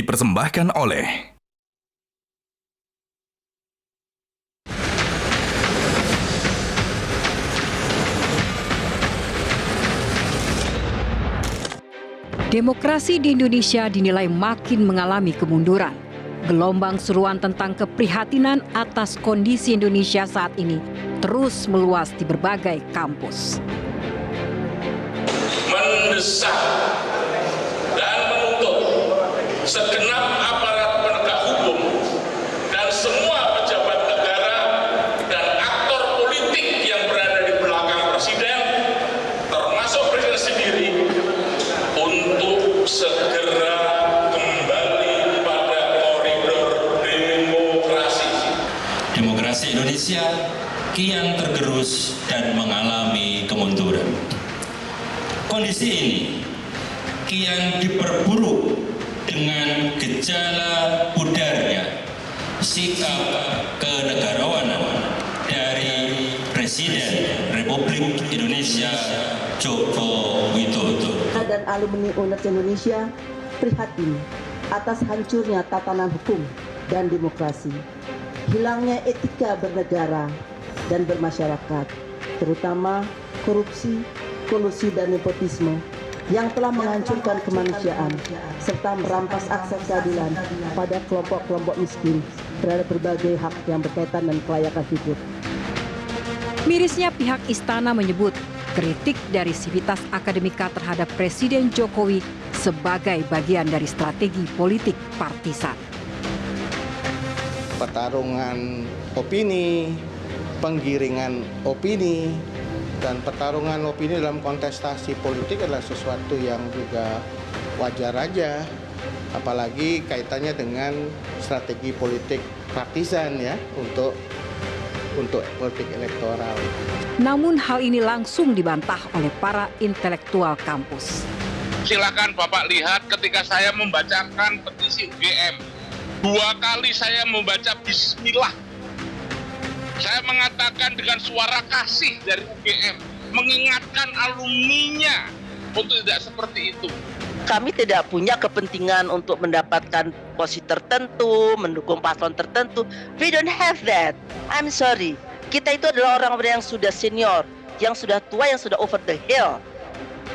dipersembahkan oleh Demokrasi di Indonesia dinilai makin mengalami kemunduran. Gelombang seruan tentang keprihatinan atas kondisi Indonesia saat ini terus meluas di berbagai kampus. Mendesak dan menuntut segenap aparat penegak hukum dan semua pejabat negara dan aktor politik yang berada di belakang presiden, termasuk presiden sendiri, untuk segera kembali pada koridor demokrasi. Demokrasi Indonesia kian tergerus dan mengalami kemunduran. Kondisi ini kian diperburuk dengan gejala pudarnya sikap kenegarawanan dari Presiden Republik Indonesia Joko Widodo. Dan alumni UNER Indonesia prihatin atas hancurnya tatanan hukum dan demokrasi, hilangnya etika bernegara dan bermasyarakat, terutama korupsi, kolusi dan nepotisme yang telah menghancurkan kemanusiaan serta merampas akses keadilan pada kelompok-kelompok miskin terhadap berbagai hak yang berkaitan dengan kelayakan hidup. Mirisnya pihak istana menyebut kritik dari Sivitas Akademika terhadap Presiden Jokowi sebagai bagian dari strategi politik partisan. Pertarungan opini, penggiringan opini, dan pertarungan opini dalam kontestasi politik adalah sesuatu yang juga wajar aja, apalagi kaitannya dengan strategi politik partisan ya untuk politik elektoral. Namun hal ini langsung dibantah oleh para intelektual kampus. Silakan Bapak lihat ketika saya membacakan petisi UGM, 2 kali saya membaca bismillah. Saya mengatakan dengan suara kasih dari UGM, mengingatkan alumninya untuk tidak seperti itu. Kami tidak punya kepentingan untuk mendapatkan posisi tertentu, mendukung paslon tertentu. We don't have that. I'm sorry. Kita itu adalah orang-orang yang sudah senior, yang sudah tua, yang sudah over the hill.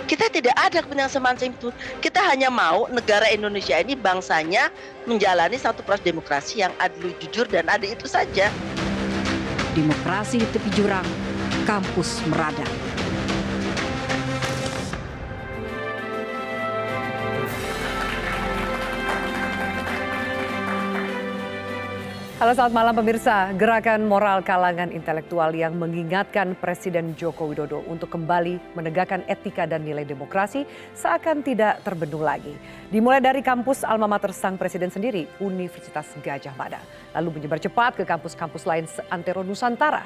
Kita tidak ada kepentingan semacam itu. Kita hanya mau negara Indonesia ini bangsanya menjalani satu proses demokrasi yang adil, jujur, dan adil, itu saja. Demokrasi di tepi jurang, kampus meradang. Halo, selamat malam pemirsa. Gerakan moral kalangan intelektual yang mengingatkan Presiden Joko Widodo untuk kembali menegakkan etika dan nilai demokrasi seakan tidak terbendung lagi. Dimulai dari kampus alma mater sang presiden sendiri, Universitas Gadjah Mada, lalu menyebar cepat ke kampus-kampus lain seantero Nusantara.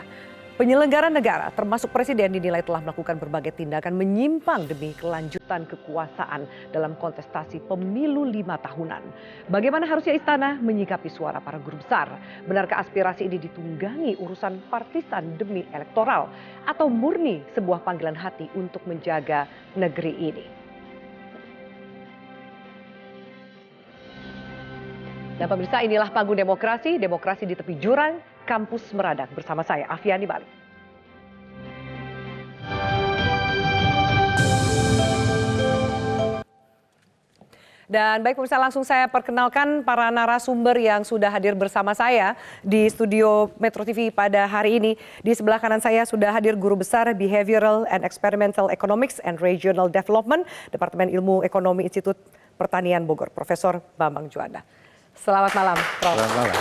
Penyelenggara negara termasuk presiden dinilai telah melakukan berbagai tindakan menyimpang demi kelanjutan kekuasaan dalam kontestasi pemilu 5 tahunan. Bagaimana harusnya istana menyikapi suara para guru besar? Benarkah aspirasi ini ditunggangi urusan partisan demi elektoral atau murni sebuah panggilan hati untuk menjaga negeri ini? Dan pemirsa, inilah panggung demokrasi, demokrasi di tepi jurang, kampus meradang, bersama saya Afiani Bali. Dan baik pemirsa, langsung saya perkenalkan para narasumber yang sudah hadir bersama saya di studio Metro TV pada hari ini. Di sebelah kanan saya sudah hadir Guru Besar Behavioral and Experimental Economics and Regional Development, Departemen Ilmu Ekonomi Institut Pertanian Bogor, Profesor Bambang Juanda. Selamat malam, Prof. Selamat malam.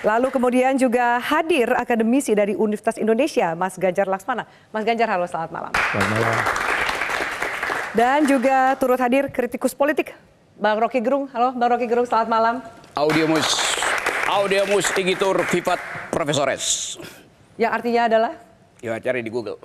Lalu kemudian juga hadir akademisi dari Universitas Indonesia, Mas Ganjar Laksmana. Mas Ganjar, halo, selamat malam. Selamat malam. Dan juga turut hadir kritikus politik, Bang Rocky Gerung. Halo, Bang Rocky Gerung, selamat malam. Audiomus igitur vivat profesores. Yang artinya adalah? Ya, cari di Google.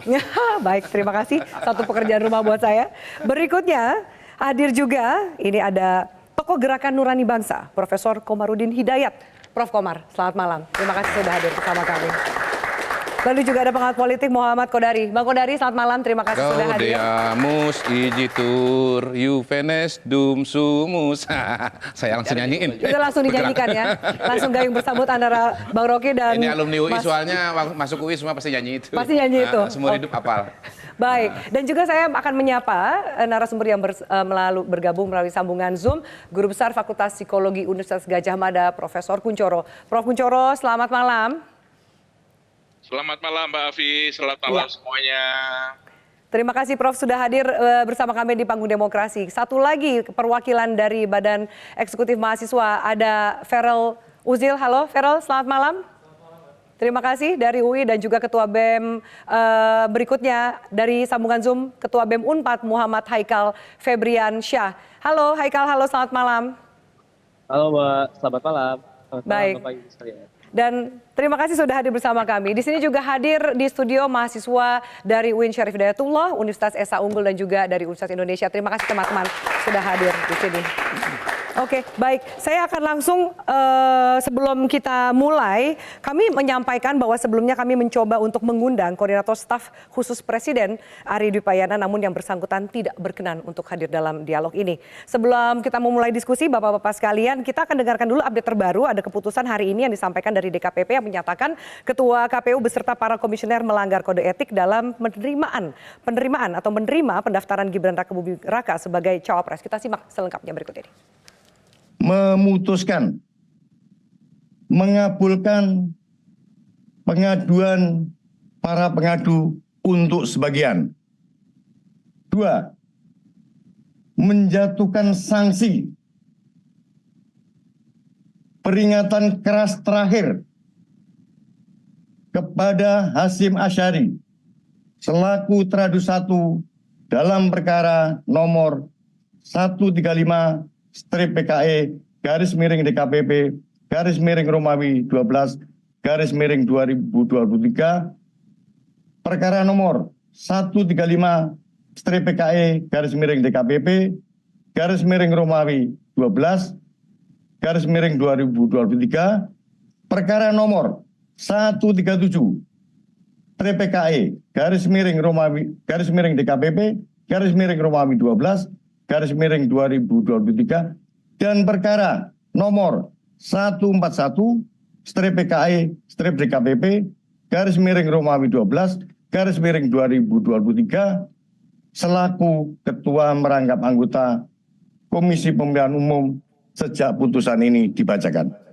Baik, terima kasih. Satu pekerjaan rumah buat saya. Berikutnya hadir juga, ini ada tokoh Gerakan Nurani Bangsa, Profesor Komarudin Hidayat. Prof. Komar, selamat malam. Terima kasih sudah hadir bersama kami. Lalu juga ada pengamat politik Muhammad Kodari. Bang Kodari, selamat malam. Terima kasih sudah hadir. Gaudeamus igitur Juvenes dum sumus. Saya langsung nyanyiin. Itu langsung dinyanyikan ya. Langsung gayung bersambut antara Bang Rocky dan Ini alumni UI Mas... soalnya masuk UI semua pasti nyanyi itu. Pasti nyanyi itu. Semua hidup hafal. Baik, dan juga saya akan menyapa narasumber yang bergabung melalui sambungan Zoom, Guru Besar Fakultas Psikologi Universitas Gadjah Mada, Profesor Kunchoro. Prof. Kunchoro, selamat malam. Selamat malam Mbak Afi, selamat malam semuanya. Terima kasih Prof sudah hadir bersama kami di Panggung Demokrasi. Satu lagi perwakilan dari Badan Eksekutif Mahasiswa, ada Ferel Uzil. Halo Ferel, selamat malam. Terima kasih dari UI dan juga Ketua BEM berikutnya dari sambungan Zoom, Ketua BEM Unpad Muhammad Haikal Febrian Syah. Halo Haikal, halo selamat malam. Halo Mbak, selamat malam. Selamat Baik. malam Bapak Ibu sekalian. Dan terima kasih sudah hadir bersama kami. Di sini juga hadir di studio mahasiswa dari UIN Syarif Hidayatullah, Universitas Esa Unggul dan juga dari Universitas Indonesia. Terima kasih teman-teman sudah hadir di sini. Oke, baik. Saya akan langsung sebelum kita mulai, kami menyampaikan bahwa sebelumnya kami mencoba untuk mengundang Koordinator Staf Khusus Presiden Ari Dwi Payana, namun yang bersangkutan tidak berkenan untuk hadir dalam dialog ini. Sebelum kita memulai diskusi, Bapak-Bapak sekalian, kita akan dengarkan dulu update terbaru. Ada keputusan hari ini yang disampaikan dari DKPP yang menyatakan Ketua KPU beserta para komisioner melanggar kode etik dalam penerimaan atau menerima pendaftaran Gibran Rakabuming Raka sebagai cawapres. Kita simak selengkapnya berikut ini. Memutuskan mengabulkan pengaduan para pengadu untuk sebagian. 2. Menjatuhkan sanksi peringatan keras terakhir kepada Hasyim Asyari selaku Tradu 1 dalam perkara nomor 135/PKE/DKPP/Romawi 12/2023, perkara nomor 135/PKE/DKPP/Romawi 12/2023, perkara nomor 137/PKE/DKPP/Romawi 12/2023 dan perkara nomor 141/PKE/DKPP/Romawi 12/2023 selaku Ketua merangkap anggota Komisi Pemilihan Umum sejak putusan ini dibacakan.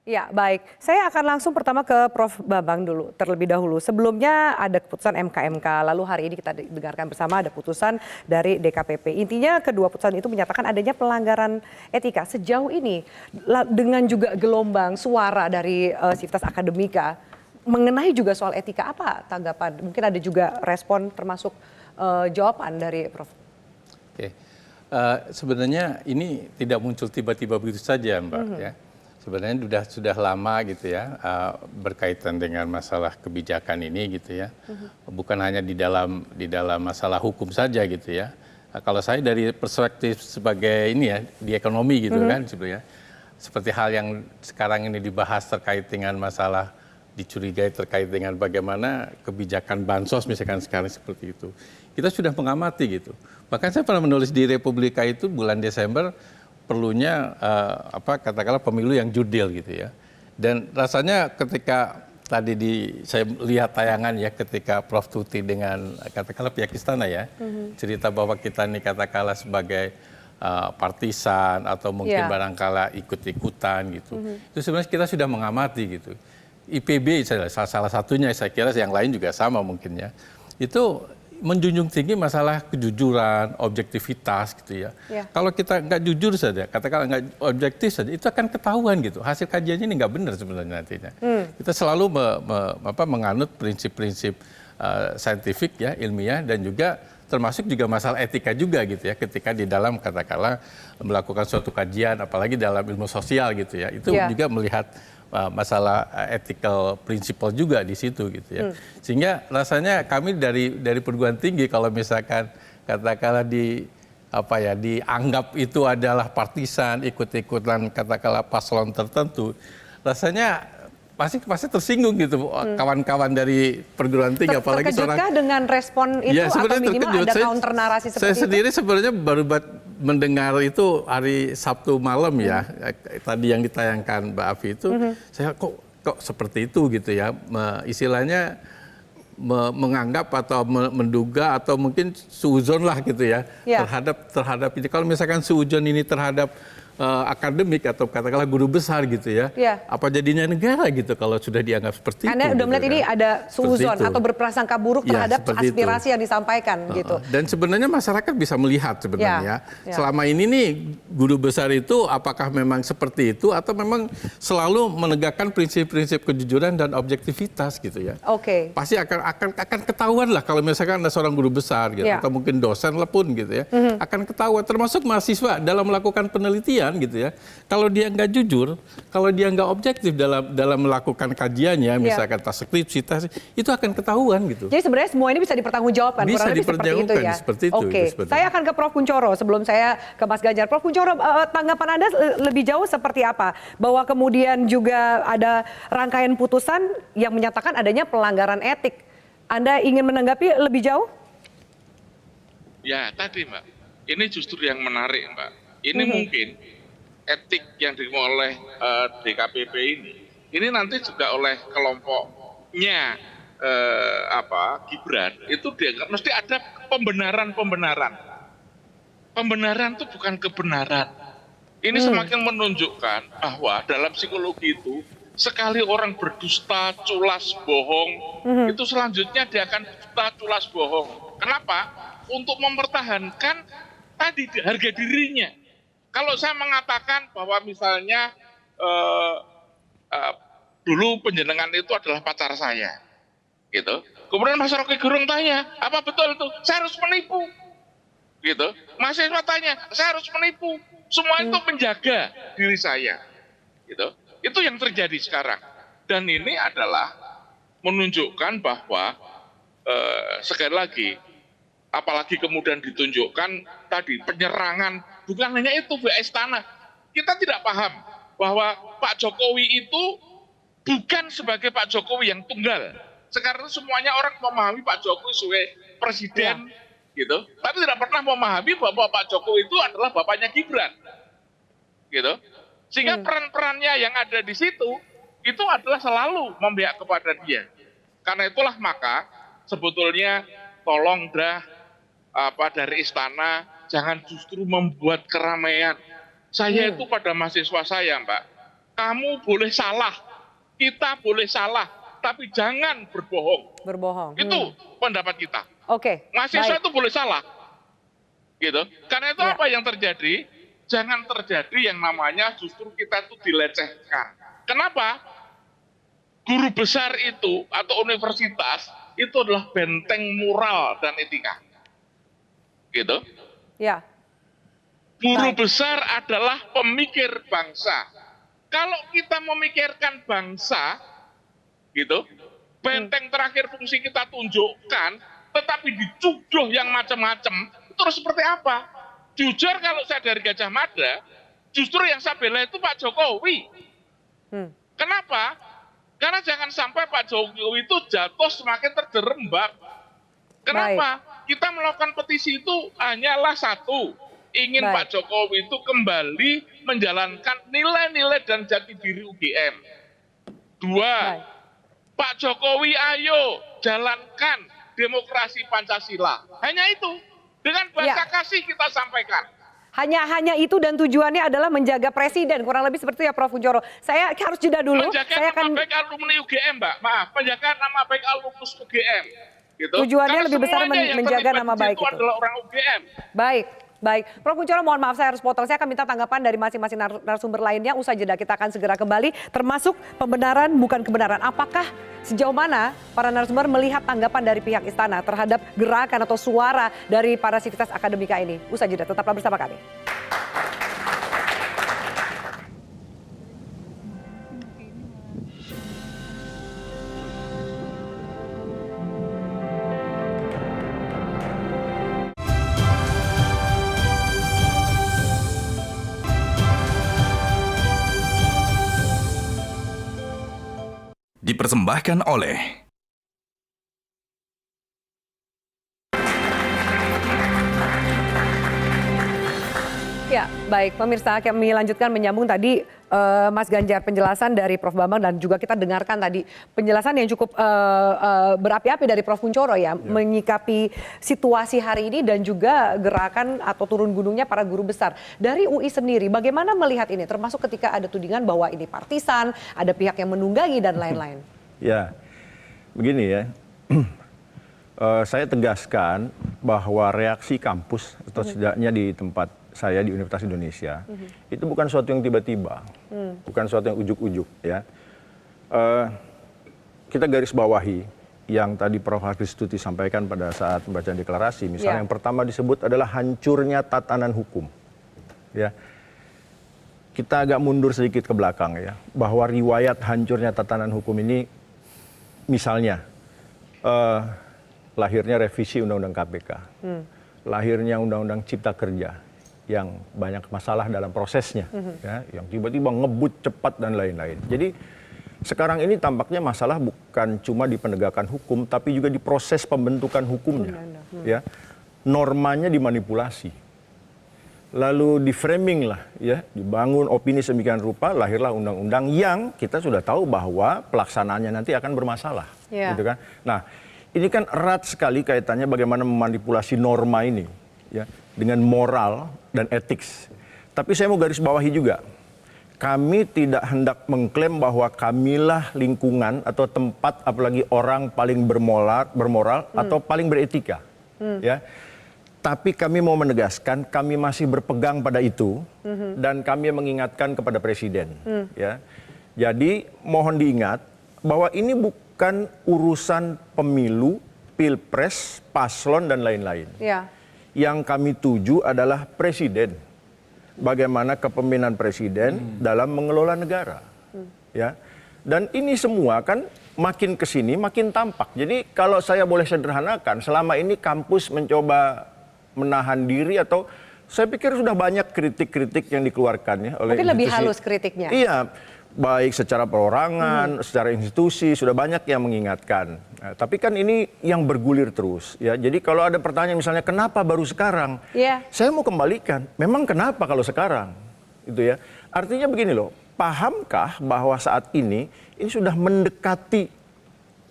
Ya, baik. Saya akan langsung pertama ke Prof. Bambang dulu, terlebih dahulu. Sebelumnya ada keputusan MK, lalu hari ini kita dengarkan bersama ada putusan dari DKPP. Intinya kedua putusan itu menyatakan adanya pelanggaran etika. Sejauh ini dengan juga gelombang suara dari Sivitas Akademika mengenai juga soal etika, apa tanggapan? Mungkin ada juga respon termasuk jawaban dari Prof. Oke. Sebenarnya ini tidak muncul tiba-tiba begitu saja, Mbak, ya. Sebenarnya sudah lama gitu ya, berkaitan dengan masalah kebijakan ini gitu ya. Bukan hanya di dalam masalah hukum saja gitu ya. Kalau saya dari perspektif sebagai ini ya di ekonomi gitu kan sebenarnya. Seperti hal yang sekarang ini dibahas terkait dengan masalah dicurigai terkait dengan bagaimana kebijakan bansos misalkan sekarang seperti itu. Kita sudah mengamati gitu. Bahkan saya pernah menulis di Republika itu bulan Desember perlunya katakanlah pemilu yang jurdil gitu ya. Dan rasanya ketika tadi saya lihat tayangan ya ketika Prof Tuti dengan katakanlah pihak istana ya cerita bahwa kita ini katakanlah sebagai partisan atau mungkin barangkala ikut-ikutan gitu. Itu sebenarnya kita sudah mengamati gitu. IPB salah satunya, saya kira yang lain juga sama mungkin ya. Itu menjunjung tinggi masalah kejujuran, objektivitas gitu ya. Kalau kita nggak jujur saja, katakanlah nggak objektif saja, itu akan ketahuan gitu. Hasil kajiannya ini nggak benar sebenarnya nantinya. Kita selalu menganut prinsip-prinsip saintifik ya, ilmiah dan juga termasuk juga masalah etika juga gitu ya. Ketika di dalam katakanlah melakukan suatu kajian, apalagi dalam ilmu sosial gitu ya, itu juga melihat masalah ethical principle juga di situ gitu ya. Sehingga rasanya kami dari perguruan tinggi kalau misalkan katakanlah dianggap itu adalah partisan, ikut-ikutan katakanlah paslon tertentu, rasanya pasti tersinggung gitu kawan-kawan dari perguruan tinggi, apalagi seorang. Terkejutkah dengan respon itu Ya, atau sebenarnya minimal terkejut. ada counter narasi seperti Saya itu? sendiri sebenarnya baru mendengar itu hari Sabtu malam ya, tadi yang ditayangkan Mbak Afi itu, saya kok seperti itu gitu ya, istilahnya menganggap atau menduga atau mungkin suuzon lah gitu ya, terhadap ini. Kalau misalkan suuzon ini terhadap akademik atau katakanlah guru besar gitu ya, apa jadinya negara gitu kalau sudah dianggap seperti itu. Anda udah melihat gitu ini kan. ada suuzon Seperti itu. atau berprasangka buruk Ya, terhadap seperti aspirasi itu. yang disampaikan gitu. Dan sebenarnya masyarakat bisa melihat sebenarnya Ya. selama ini nih guru besar itu apakah memang seperti itu atau memang selalu menegakkan prinsip-prinsip kejujuran dan objektivitas gitu ya. Oke. Pasti akan ketahuan lah kalau misalkan ada seorang guru besar gitu Ya. atau mungkin dosen lah pun gitu ya, akan ketahuan termasuk mahasiswa dalam melakukan penelitian gitu ya. Kalau dia nggak jujur, kalau dia nggak objektif dalam melakukan kajiannya, misalkan tas skripsi, itu akan ketahuan gitu. Jadi sebenarnya semua ini bisa dipertanggungjawabkan, Bisa kurang lebih seperti itu ya. dipertanggungjawabkan, seperti itu, Oke, seperti itu. saya akan ke Prof. Kunchoro sebelum saya ke Mas Ganjar. Prof. Kunchoro, tanggapan Anda lebih jauh seperti apa? Bahwa kemudian juga ada rangkaian putusan yang menyatakan adanya pelanggaran etik. Anda ingin menanggapi lebih jauh? Ya tadi Mbak, ini justru yang menarik Mbak. Ini mungkin etik yang dimiliki oleh DKPP ini nanti juga oleh kelompoknya Gibran itu dia mesti ada pembenaran. Pembenaran itu bukan kebenaran. Ini semakin menunjukkan bahwa dalam psikologi itu sekali orang berdusta, culas, bohong, itu selanjutnya dia akan dusta, culas, bohong. Kenapa? Untuk mempertahankan tadi harga dirinya. Kalau saya mengatakan bahwa misalnya dulu penjenengan itu adalah pacar saya, gitu. Kemudian Mas Rocky Gerung tanya, apa betul itu? Saya harus menipu, gitu. Mahasiswa tanya, saya harus menipu. Semua itu menjaga diri saya, gitu. Itu yang terjadi sekarang. Dan ini adalah menunjukkan bahwa sekali lagi, apalagi kemudian ditunjukkan tadi penyerangan. Bukan hanya itu, Bu Istana. Kita tidak paham bahwa Pak Jokowi itu bukan sebagai Pak Jokowi yang tunggal. Sekarang semuanya orang memahami Pak Jokowi sebagai presiden, gitu. Tapi tidak pernah memahami bahwa Pak Jokowi itu adalah bapaknya Gibran, gitu. Sehingga peran-perannya yang ada di situ itu adalah selalu memihak kepada dia. Karena itulah maka sebetulnya tolong dari istana jangan justru membuat keramaian. Saya itu pada mahasiswa saya, Mbak, kamu boleh salah, kita boleh salah, tapi jangan berbohong. Berbohong. Itu pendapat kita. Oke. Mahasiswa baik. itu boleh salah, gitu. Karena itu apa yang terjadi? Jangan terjadi yang namanya justru kita itu dilecehkan. Kenapa? Guru besar itu atau universitas itu adalah benteng moral dan etika, gitu. Ya. Guru besar adalah pemikir bangsa. Kalau kita memikirkan bangsa, gitu, benteng terakhir fungsi kita tunjukkan, tetapi dicuduh yang macam-macam, itu harus seperti apa? Jujur kalau saya dari Gajah Mada, justru yang saya bela itu Pak Jokowi. Kenapa? Karena jangan sampai Pak Jokowi itu jatuh semakin terjerembab. Kenapa? Kita melakukan petisi itu hanyalah satu, ingin Pak Jokowi itu kembali menjalankan nilai-nilai dan jati diri UGM. Dua, Pak Jokowi ayo jalankan demokrasi Pancasila. Hanya itu, dengan bahasa kasih kita sampaikan. Hanya itu dan tujuannya adalah menjaga presiden, kurang lebih seperti itu ya Prof. Kunchoro. Saya harus jeda dulu. Menjaga saya nama baik alumni UGM, Mbak. Maaf, menjaga nama baik alumnus UGM. Gitu. Tujuannya karena lebih besar menjaga nama baik itu adalah orang UGM. Baik. Prof. Kunchoro, mohon maaf saya harus potong. Saya akan minta tanggapan dari masing-masing narasumber lainnya. Usai jeda kita akan segera kembali. Termasuk pembenaran bukan kebenaran. Apakah sejauh mana para narasumber melihat tanggapan dari pihak istana terhadap gerakan atau suara dari para sivitas akademika ini? Usai jeda, tetaplah bersama kami. dipersembahkan oleh Ya, baik pemirsa, kami lanjutkan menyambung tadi Mas Ganjar penjelasan dari Prof Bambang dan juga kita dengarkan tadi penjelasan yang cukup berapi-api dari Prof Kunchoro ya, menyikapi situasi hari ini dan juga gerakan atau turun gunungnya para guru besar. Dari UI sendiri bagaimana melihat ini termasuk ketika ada tudingan bahwa ini partisan, ada pihak yang menunggangi dan lain-lain. Ya, begini ya. Saya tegaskan bahwa reaksi kampus atau setidaknya di tempat saya di Universitas Indonesia itu bukan suatu yang tiba-tiba, bukan suatu yang ujuk-ujuk ya. Kita garis bawahi yang tadi Prof Haristuti sampaikan pada saat pembacaan deklarasi. Misalnya yang pertama disebut adalah hancurnya tatanan hukum. Ya, kita agak mundur sedikit ke belakang ya, bahwa riwayat hancurnya tatanan hukum ini, misalnya lahirnya revisi Undang-Undang KPK, lahirnya Undang-Undang Cipta Kerja yang banyak masalah dalam prosesnya, ya, yang tiba-tiba ngebut cepat dan lain-lain. Jadi sekarang ini tampaknya masalah bukan cuma di penegakan hukum, tapi juga di proses pembentukan hukumnya. Ya, normanya dimanipulasi, lalu di framing lah, ya, dibangun opini sedemikian rupa, lahirlah undang-undang yang kita sudah tahu bahwa pelaksanaannya nanti akan bermasalah, gitu kan? Nah, ini kan erat sekali kaitannya bagaimana memanipulasi norma ini, ya, dengan moral dan etik. Tapi saya mau garis bawahi juga, kami tidak hendak mengklaim bahwa kamilah lingkungan atau tempat, apalagi orang paling bermoral atau paling beretika, ya. Tapi kami mau menegaskan kami masih berpegang pada itu dan kami mengingatkan kepada Presiden, ya. Jadi mohon diingat bahwa ini bukan urusan pemilu, pilpres, paslon dan lain-lain. Yang kami tuju adalah Presiden, bagaimana kepemimpinan Presiden dalam mengelola negara, ya. Dan ini semua kan makin kesini makin tampak. Jadi kalau saya boleh sederhanakan, selama ini kampus mencoba menahan diri atau saya pikir sudah banyak kritik-kritik yang dikeluarkan ya oleh mungkin lebih halus kritiknya. Iya, baik secara perorangan, secara institusi sudah banyak yang mengingatkan. Nah, tapi kan ini yang bergulir terus ya. Jadi kalau ada pertanyaan misalnya kenapa baru sekarang? Saya mau kembalikan, memang kenapa kalau sekarang? Itu ya. Artinya begini loh, pahamkah bahwa saat ini sudah mendekati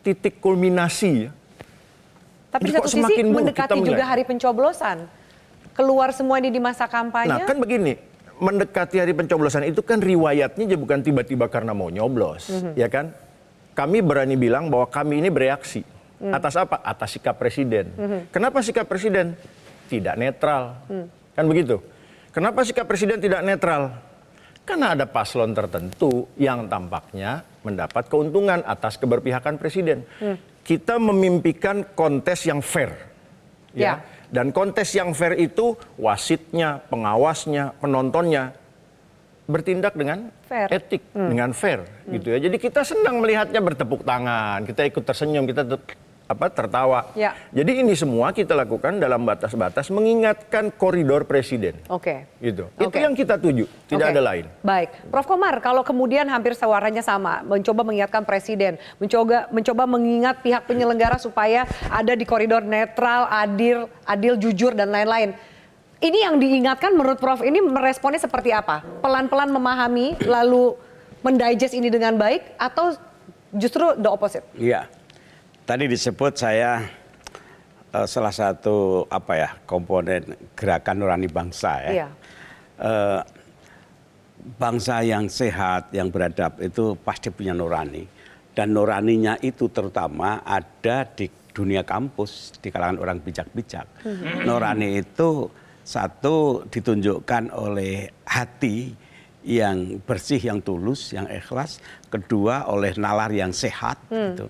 titik kulminasi ya? Tapi di satu sisi mendekati juga hari pencoblosan. Keluar semua ini di masa kampanye. Nah, kan begini, mendekati hari pencoblosan itu kan riwayatnya bukan tiba-tiba karena mau nyoblos, ya kan? Kami berani bilang bahwa kami ini bereaksi. Atas apa? Atas sikap Presiden. Kenapa sikap Presiden tidak netral? Kan begitu. Kenapa sikap Presiden tidak netral? Karena ada paslon tertentu yang tampaknya mendapat keuntungan atas keberpihakan Presiden. Kita memimpikan kontes yang fair. Ya. Dan kontes yang fair itu wasitnya, pengawasnya, penontonnya bertindak dengan etik, dengan fair, gitu ya. Jadi kita senang melihatnya bertepuk tangan, kita ikut tersenyum, kita tertawa. Jadi ini semua kita lakukan dalam batas-batas mengingatkan koridor Presiden. Gitu. Itu yang kita tuju, tidak ada lain. Baik, Prof Komar, kalau kemudian hampir suaranya sama, mencoba mengingatkan Presiden, mencoba mengingat pihak penyelenggara supaya ada di koridor netral, adil, jujur dan lain-lain. Ini yang diingatkan menurut Prof ini meresponnya seperti apa? Pelan-pelan memahami lalu mendigest ini dengan baik atau justru the opposite? Iya. Tadi disebut saya salah satu komponen gerakan nurani bangsa ya. Bangsa yang sehat, yang beradab itu pasti punya nurani. Dan nuraninya itu terutama ada di dunia kampus, di kalangan orang bijak-bijak. Nurani itu satu ditunjukkan oleh hati yang bersih, yang tulus, yang ikhlas. Kedua oleh nalar yang sehat gitu.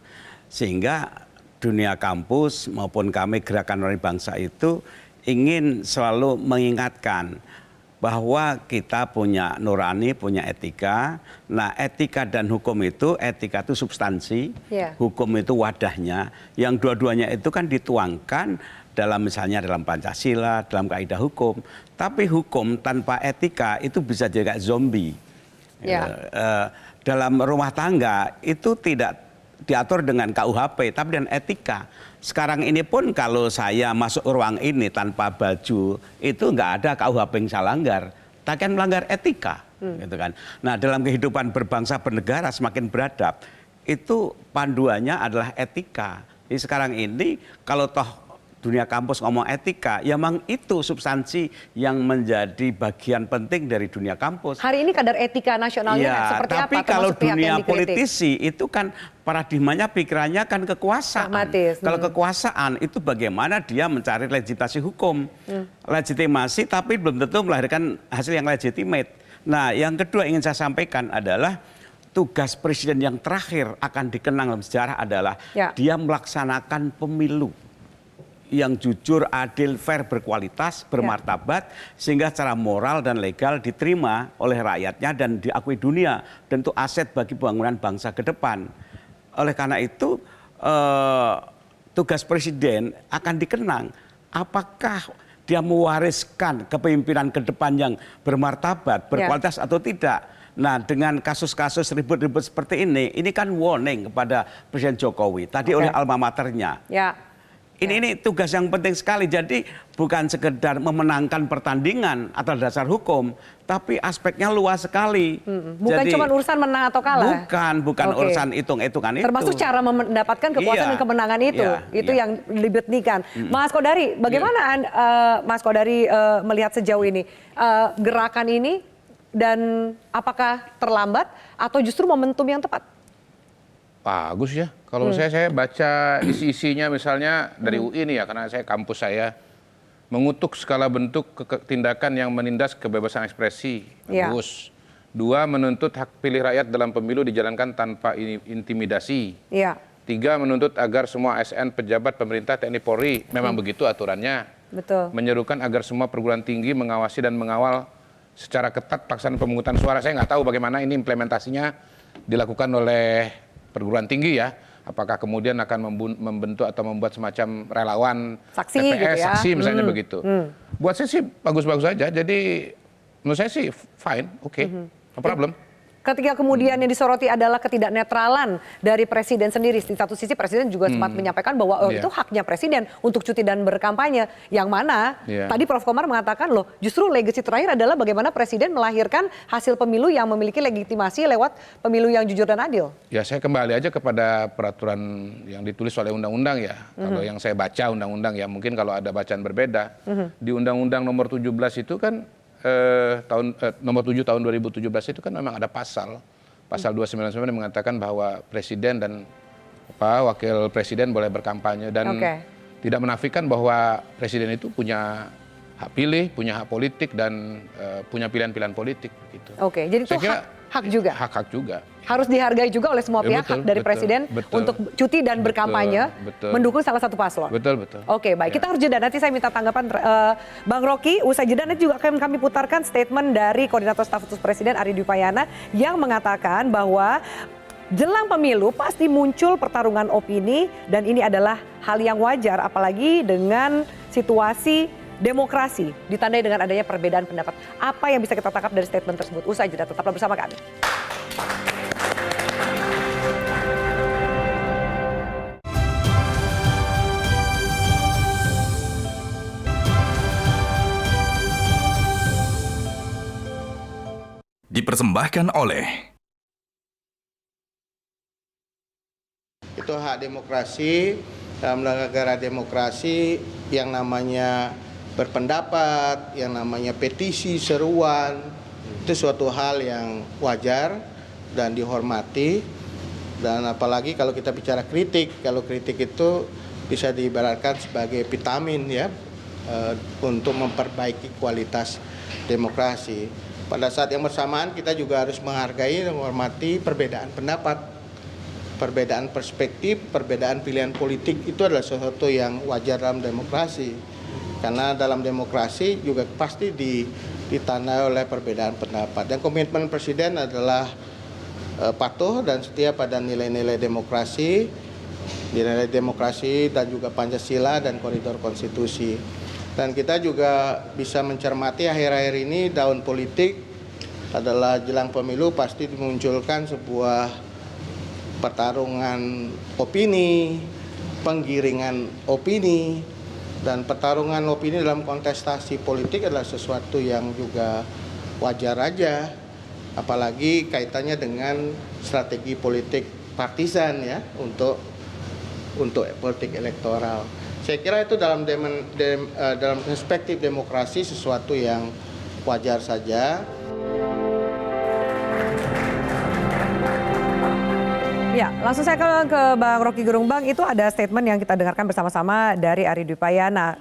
Sehingga dunia kampus maupun kami gerakan nurani bangsa itu ingin selalu mengingatkan bahwa kita punya nurani, punya etika. Nah, etika dan hukum itu, etika itu substansi, hukum itu wadahnya. Yang dua-duanya itu kan dituangkan dalam misalnya dalam Pancasila, dalam kaidah hukum. Tapi hukum tanpa etika itu bisa jadi kayak zombie. Dalam rumah tangga itu tidak diatur dengan KUHP, tapi dengan etika. Sekarang ini pun kalau saya masuk ruang ini tanpa baju, itu nggak ada KUHP yang saya langgar. Tapi kan melanggar etika. Gitu kan. Nah, dalam kehidupan berbangsa bernegara semakin beradab, itu panduannya adalah etika. Jadi sekarang ini kalau toh dunia kampus ngomong etika, ya memang itu substansi yang menjadi bagian penting dari dunia kampus. Hari ini kadar etika nasionalnya Ya, seperti apa? tapi kalau dunia politisi itu kan paradigmanya pikirannya kan kekuasaan. Pragmatis. Kalau kekuasaan itu bagaimana dia mencari legitimasi hukum. Legitimasi tapi belum tentu melahirkan hasil yang legitimate. Nah, yang kedua ingin saya sampaikan adalah tugas presiden yang terakhir akan dikenang dalam sejarah adalah dia melaksanakan pemilu yang jujur, adil, fair, berkualitas, bermartabat, sehingga secara moral dan legal diterima oleh rakyatnya dan diakui dunia, dan itu aset bagi pembangunan bangsa ke depan. Oleh karena itu, tugas presiden akan dikenang apakah dia mewariskan kepemimpinan ke depan yang bermartabat, berkualitas atau tidak. Nah, dengan kasus-kasus ribut-ribut seperti ini kan warning kepada Presiden Jokowi, tadi oleh alma maternya. Ini tugas yang penting sekali. Jadi bukan sekedar memenangkan pertandingan atas dasar hukum, tapi aspeknya luas sekali. Bukan cuma urusan menang atau kalah. Bukan urusan hitung-hitungan itu. Termasuk cara mendapatkan kekuasaan dan kemenangan itu. Itu yang dibetnikan. Mas Kodari, bagaimana Mas Kodari melihat sejauh ini gerakan ini, dan apakah terlambat atau justru momentum yang tepat? Bagus ya. Kalau saya baca isi-isinya misalnya dari UI nih ya, karena saya kampus saya mengutuk segala bentuk tindakan yang menindas kebebasan ekspresi. Bagus. 2, menuntut hak pilih rakyat dalam pemilu dijalankan tanpa intimidasi. 3, menuntut agar semua ASN, pejabat pemerintah, TNI, Polri, memang begitu aturannya. Betul. Menyerukan agar semua perguruan tinggi mengawasi dan mengawal secara ketat pelaksanaan pemungutan suara. Saya nggak tahu bagaimana ini implementasinya dilakukan oleh perguruan tinggi ya. Apakah kemudian akan membentuk atau membuat semacam relawan saksi, TPS, gitu ya? saksi misalnya begitu. Buat saya sih bagus-bagus saja. Jadi menurut saya sih fine, oke, no problem. Ketika kemudian yang disoroti adalah ketidaknetralan dari presiden sendiri. Di satu sisi presiden juga sempat menyampaikan bahwa itu haknya presiden untuk cuti dan berkampanye. Yang mana tadi Prof. Komar mengatakan loh, justru legacy terakhir adalah bagaimana presiden melahirkan hasil pemilu yang memiliki legitimasi lewat pemilu yang jujur dan adil. Ya, saya kembali aja kepada peraturan yang ditulis oleh undang-undang ya. Kalau yang saya baca undang-undang ya, mungkin kalau ada bacaan berbeda. Di Undang-Undang nomor 17 itu kan nomor 7 tahun 2017 itu kan memang ada pasal 299 yang mengatakan bahwa presiden dan wakil presiden boleh berkampanye, dan tidak menafikan bahwa presiden itu punya hak pilih, punya hak politik, dan punya pilihan-pilihan politik gitu. Jadi itu hak juga. Hak juga. Harus dihargai juga oleh semua pihak, hak dari presiden untuk cuti dan berkampanye, mendukung salah satu paslon. Betul. Baik, kita harus jeda. Nanti saya minta tanggapan Bang Rocky. Usai jeda nanti juga akan kami putarkan statement dari Koordinator Staf Khusus Presiden Ari Dwi Payana yang mengatakan bahwa jelang pemilu pasti muncul pertarungan opini, dan ini adalah hal yang wajar apalagi dengan situasi demokrasi ditandai dengan adanya perbedaan pendapat. Apa yang bisa kita tangkap dari statement tersebut? Usai jeda, tetaplah bersama kami. Dipersembahkan oleh itu hak demokrasi. Dalam negara demokrasi yang namanya berpendapat, yang namanya petisi, seruan, itu suatu hal yang wajar dan dihormati. Dan apalagi kalau kita bicara kritik, kalau kritik itu bisa diibaratkan sebagai vitamin ya, untuk memperbaiki kualitas demokrasi. Pada saat yang bersamaan kita juga harus menghargai dan menghormati perbedaan pendapat, perbedaan perspektif, perbedaan pilihan politik. Itu adalah sesuatu yang wajar dalam demokrasi. Karena dalam demokrasi juga pasti ditandai oleh perbedaan pendapat. Dan komitmen presiden adalah patuh dan setia pada nilai-nilai demokrasi dan juga Pancasila dan koridor konstitusi. Dan kita juga bisa mencermati akhir-akhir ini daun politik adalah jelang pemilu pasti dimunculkan sebuah pertarungan opini, penggiringan opini, dan pertarungan opini dalam kontestasi politik adalah sesuatu yang juga wajar aja, apalagi kaitannya dengan strategi politik partisan ya untuk politik elektoral. Saya kira itu dalam perspektif demokrasi sesuatu yang wajar saja. Ya, langsung saya ke Bang Rocky Gerung. Bang, itu ada statement yang kita dengarkan bersama-sama dari Ari Dwi Payana.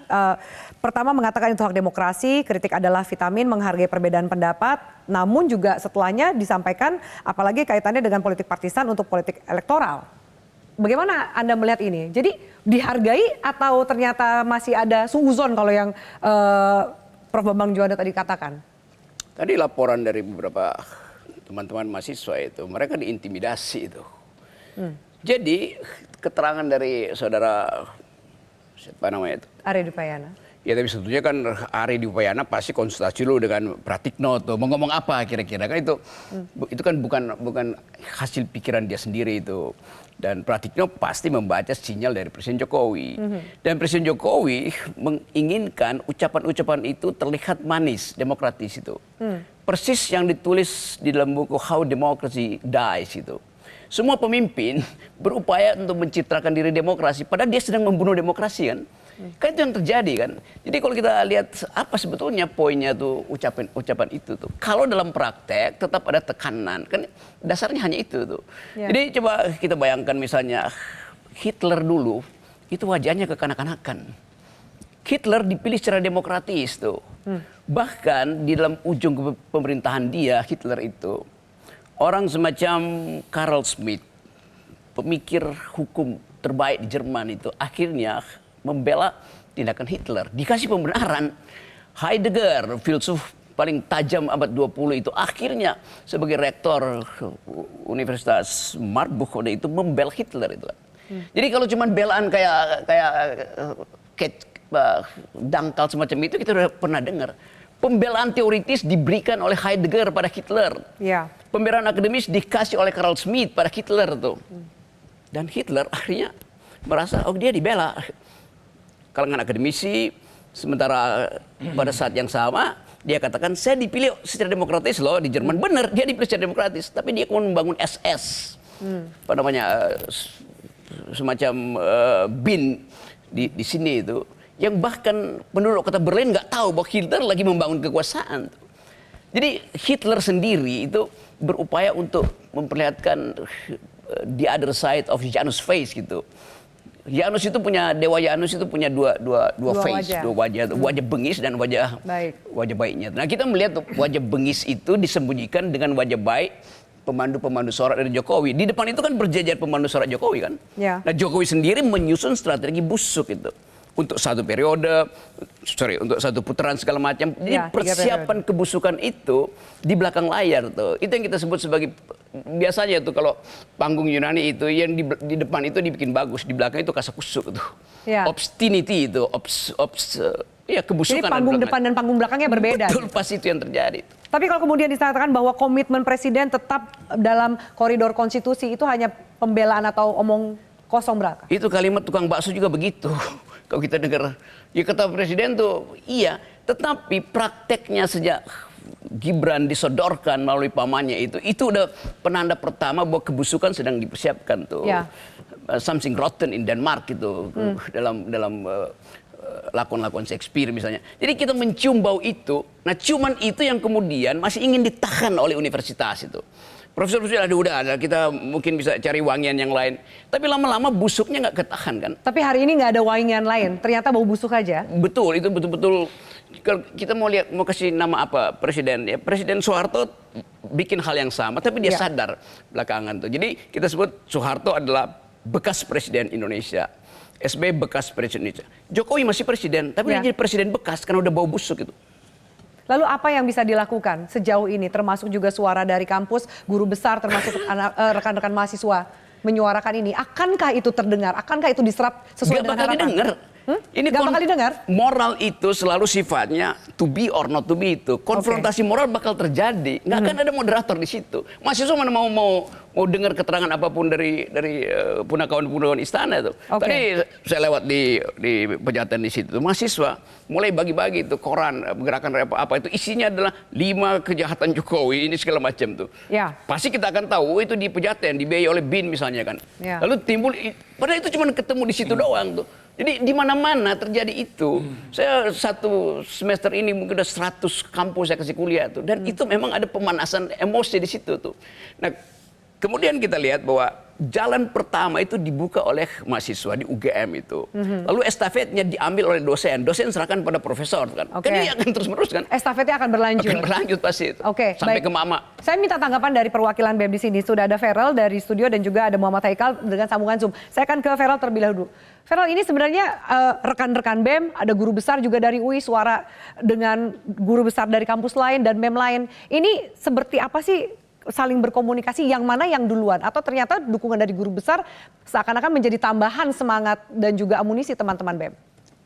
Pertama mengatakan itu hak demokrasi, kritik adalah vitamin, menghargai perbedaan pendapat. Namun juga setelahnya disampaikan apalagi kaitannya dengan politik partisan untuk politik elektoral. Bagaimana Anda melihat ini? Jadi dihargai atau ternyata masih ada suuzon kalau yang Prof. Bambang Juanda tadi katakan? Tadi laporan dari beberapa teman-teman mahasiswa itu, mereka diintimidasi itu. Jadi keterangan dari saudara siapa namanya itu? Ari Dwi Payana. Ya tapi sebetulnya kan Ari Dwi Payana pasti konsultasi dulu dengan Pratikno tuh mau ngomong apa kira-kira kan itu kan bukan hasil pikiran dia sendiri itu. Dan Pratikno pasti membaca sinyal dari Presiden Jokowi. Dan Presiden Jokowi menginginkan ucapan-ucapan itu terlihat manis, demokratis itu. Persis yang ditulis di dalam buku How Democracy Dies itu. Semua pemimpin berupaya untuk mencitrakan diri demokrasi, padahal dia sedang membunuh demokrasi kan. Kan itu yang terjadi kan. Jadi kalau kita lihat apa sebetulnya poinnya tuh ucapan itu tuh. Kalau dalam praktek tetap ada tekanan, kan dasarnya hanya itu tuh. Ya. Jadi coba kita bayangkan misalnya Hitler dulu itu wajahnya kekanak-kanakan. Hitler dipilih secara demokratis tuh. Bahkan di dalam ujung pemerintahan dia Hitler itu orang semacam Carl Schmitt, pemikir hukum terbaik di Jerman itu akhirnya membela tindakan Hitler. Dikasih pembenaran. Heidegger, filsuf paling tajam abad 20 itu akhirnya sebagai rektor Universitas Marburg itu membela Hitler itu kan. Jadi kalau cuma belaan kayak dangkal semacam itu kita udah pernah dengar. Pembelaan teoritis diberikan oleh Heidegger pada Hitler. Ya. Pembelaan akademis dikasih oleh Carl Schmitt pada Hitler tuh. Dan Hitler akhirnya merasa oh dia dibela. Kalangan akademisi, sementara pada saat yang sama dia katakan saya dipilih secara demokratis loh di Jerman. Benar, dia dipilih secara demokratis, tapi dia kemudian membangun SS. Apa namanya semacam BIN di sini itu. Yang bahkan penduduk kota Berlin nggak tahu bahwa Hitler lagi membangun kekuasaan. Jadi Hitler sendiri itu berupaya untuk memperlihatkan the other side of Janus face gitu. Janus itu punya Dewa Janus itu punya dua face, dua wajah, wajah bengis dan wajah baiknya. Nah kita melihat wajah bengis itu disembunyikan dengan wajah baik pemandu sorak dari Jokowi. Di depan itu kan berjajar pemandu sorak Jokowi kan. Ya. Nah Jokowi sendiri menyusun strategi busuk itu. Untuk satu periode, untuk satu putaran segala macam. Jadi persiapan kebusukan itu di belakang layar tuh. Itu yang kita sebut sebagai biasanya tuh kalau panggung Yunani itu yang di depan itu dibikin bagus, di belakang itu kasakusuk tuh. Ya. Obstinity itu, ya kebusukan. Jadi panggung depan dan panggung belakangnya berbeda. Betul, pas itu yang terjadi. Tapi kalau kemudian dikatakan bahwa komitmen presiden tetap dalam koridor konstitusi itu hanya pembelaan atau omong kosong belaka. Itu kalimat tukang bakso juga begitu. Kalau kita dengar, ya kata presiden tuh iya, tetapi prakteknya sejak Gibran disodorkan melalui pamannya itu udah penanda pertama bahwa kebusukan sedang dipersiapkan tuh. Ya. Something rotten in Denmark itu dalam lakon-lakon Shakespeare misalnya. Jadi kita mencium bau itu, nah ciuman itu yang kemudian masih ingin ditahan oleh universitas itu. Profesor-profesor ada, kita mungkin bisa cari wangian yang lain. Tapi lama-lama busuknya nggak ketahan kan. Tapi hari ini nggak ada wangian lain, ternyata bau busuk aja. Betul, itu betul-betul. Kalau kita mau kasih nama apa presiden, ya Presiden Soeharto bikin hal yang sama, tapi dia sadar belakangan tuh. Jadi kita sebut Soeharto adalah bekas presiden Indonesia. SBY bekas presiden Indonesia. Jokowi masih presiden, tapi dia jadi presiden bekas karena udah bau busuk itu. Lalu apa yang bisa dilakukan sejauh ini, termasuk juga suara dari kampus, guru besar, termasuk rekan-rekan mahasiswa menyuarakan ini? Akankah itu terdengar? Akankah itu diserap sesuai dengan harapan? Ini Nggak bakal didengar? moral itu selalu sifatnya to be or not to be itu. Konfrontasi moral bakal terjadi. Nggak akan ada moderator di situ. Mahasiswa mana mau dengar keterangan apapun dari punakawan-punakawan istana itu. Tadi saya lewat di Pejaten di situ. Mahasiswa mulai bagi-bagi itu koran, gerakan apa itu isinya adalah 5 kejahatan Jokowi ini segala macam tuh. Ya. Pasti kita akan tahu itu di Pejaten, dibiayai oleh BIN misalnya kan. Ya. Lalu timbul, padahal itu cuma ketemu di situ doang tuh. Jadi di mana-mana terjadi itu. Saya 1 semester ini mungkin udah 100 kampus saya kasih kuliah tuh. Dan itu memang ada pemanasan emosi di situ tuh. Nah, kemudian kita lihat bahwa jalan pertama itu dibuka oleh mahasiswa di UGM itu. Lalu estafetnya diambil oleh dosen. Dosen serahkan pada profesor kan. Kan ini akan terus-menerus kan. Estafetnya akan berlanjut. Akan berlanjut pasti itu. Sampai ke mama. Saya minta tanggapan dari perwakilan BEM di sini. Sudah ada Feral dari studio dan juga ada Muhammad Haikal dengan sambungan Zoom. Saya akan ke Feral terlebih dahulu. Feral, ini sebenarnya rekan-rekan BEM, ada guru besar juga dari UI, suara dengan guru besar dari kampus lain dan BEM lain. Ini seperti apa sih saling berkomunikasi, yang mana yang duluan? Atau ternyata dukungan dari guru besar seakan-akan menjadi tambahan semangat dan juga amunisi teman-teman BEM?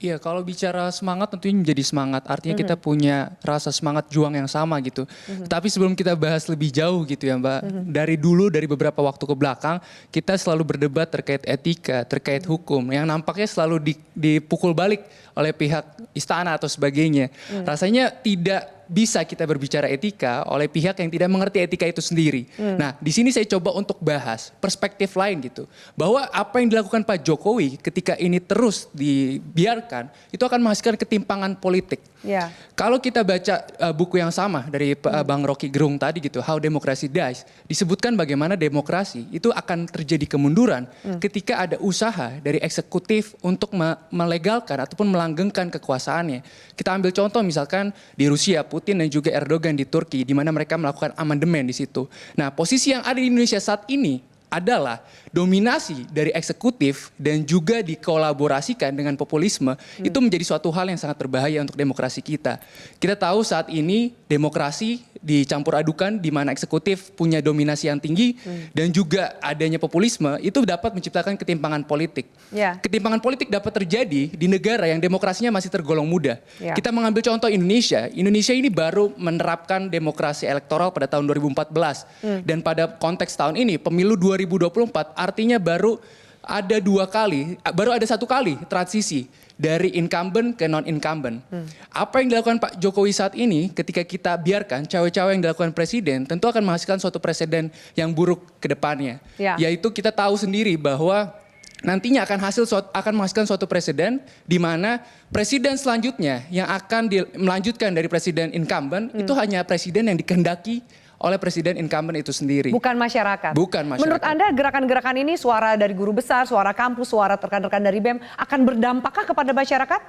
Iya, kalau bicara semangat tentunya menjadi semangat. Artinya kita punya rasa semangat juang yang sama gitu. Tapi sebelum kita bahas lebih jauh gitu ya Mbak, dari dulu, dari beberapa waktu ke belakang, kita selalu berdebat terkait etika, terkait hukum, yang nampaknya selalu dipukul balik oleh pihak istana atau sebagainya. Rasanya tidak bisa kita berbicara etika oleh pihak yang tidak mengerti etika itu sendiri. Nah, di sini saya coba untuk bahas perspektif lain gitu. Bahwa apa yang dilakukan Pak Jokowi ketika ini terus dibiarkan, itu akan menghasilkan ketimpangan politik. Ya. Kalau kita baca buku yang sama dari Bang Rocky Gerung tadi gitu, How Democracy Dies, disebutkan bagaimana demokrasi itu akan terjadi kemunduran ketika ada usaha dari eksekutif untuk melegalkan ataupun melanggengkan kekuasaannya. Kita ambil contoh misalkan di Rusia, Putin dan juga Erdogan di Turki, di mana mereka melakukan amandemen di situ. Nah, posisi yang ada di Indonesia saat ini adalah dominasi dari eksekutif dan juga dikolaborasikan dengan populisme, itu menjadi suatu hal yang sangat berbahaya untuk demokrasi kita. Kita tahu saat ini demokrasi dicampur adukan di mana eksekutif punya dominasi yang tinggi dan juga adanya populisme itu dapat menciptakan ketimpangan politik. Ya. Ketimpangan politik dapat terjadi di negara yang demokrasinya masih tergolong muda. Ya. Kita mengambil contoh Indonesia. Indonesia ini baru menerapkan demokrasi elektoral pada tahun 2014 dan pada konteks tahun ini pemilu 2024 artinya baru ada 2 kali, baru ada 1 kali transisi dari incumbent ke non-incumbent. Apa yang dilakukan Pak Jokowi saat ini ketika kita biarkan cawe-cawe yang dilakukan presiden tentu akan menghasilkan suatu presiden yang buruk ke depannya. Ya. Yaitu kita tahu sendiri bahwa nantinya akan menghasilkan suatu presiden di mana presiden selanjutnya yang akan melanjutkan dari presiden incumbent itu hanya presiden yang dikehendaki oleh presiden incumbent itu sendiri. Bukan masyarakat. Bukan masyarakat. Menurut Anda gerakan-gerakan ini, suara dari guru besar, suara kampus, suara rekan-rekan dari BEM akan berdampakkah kepada masyarakat?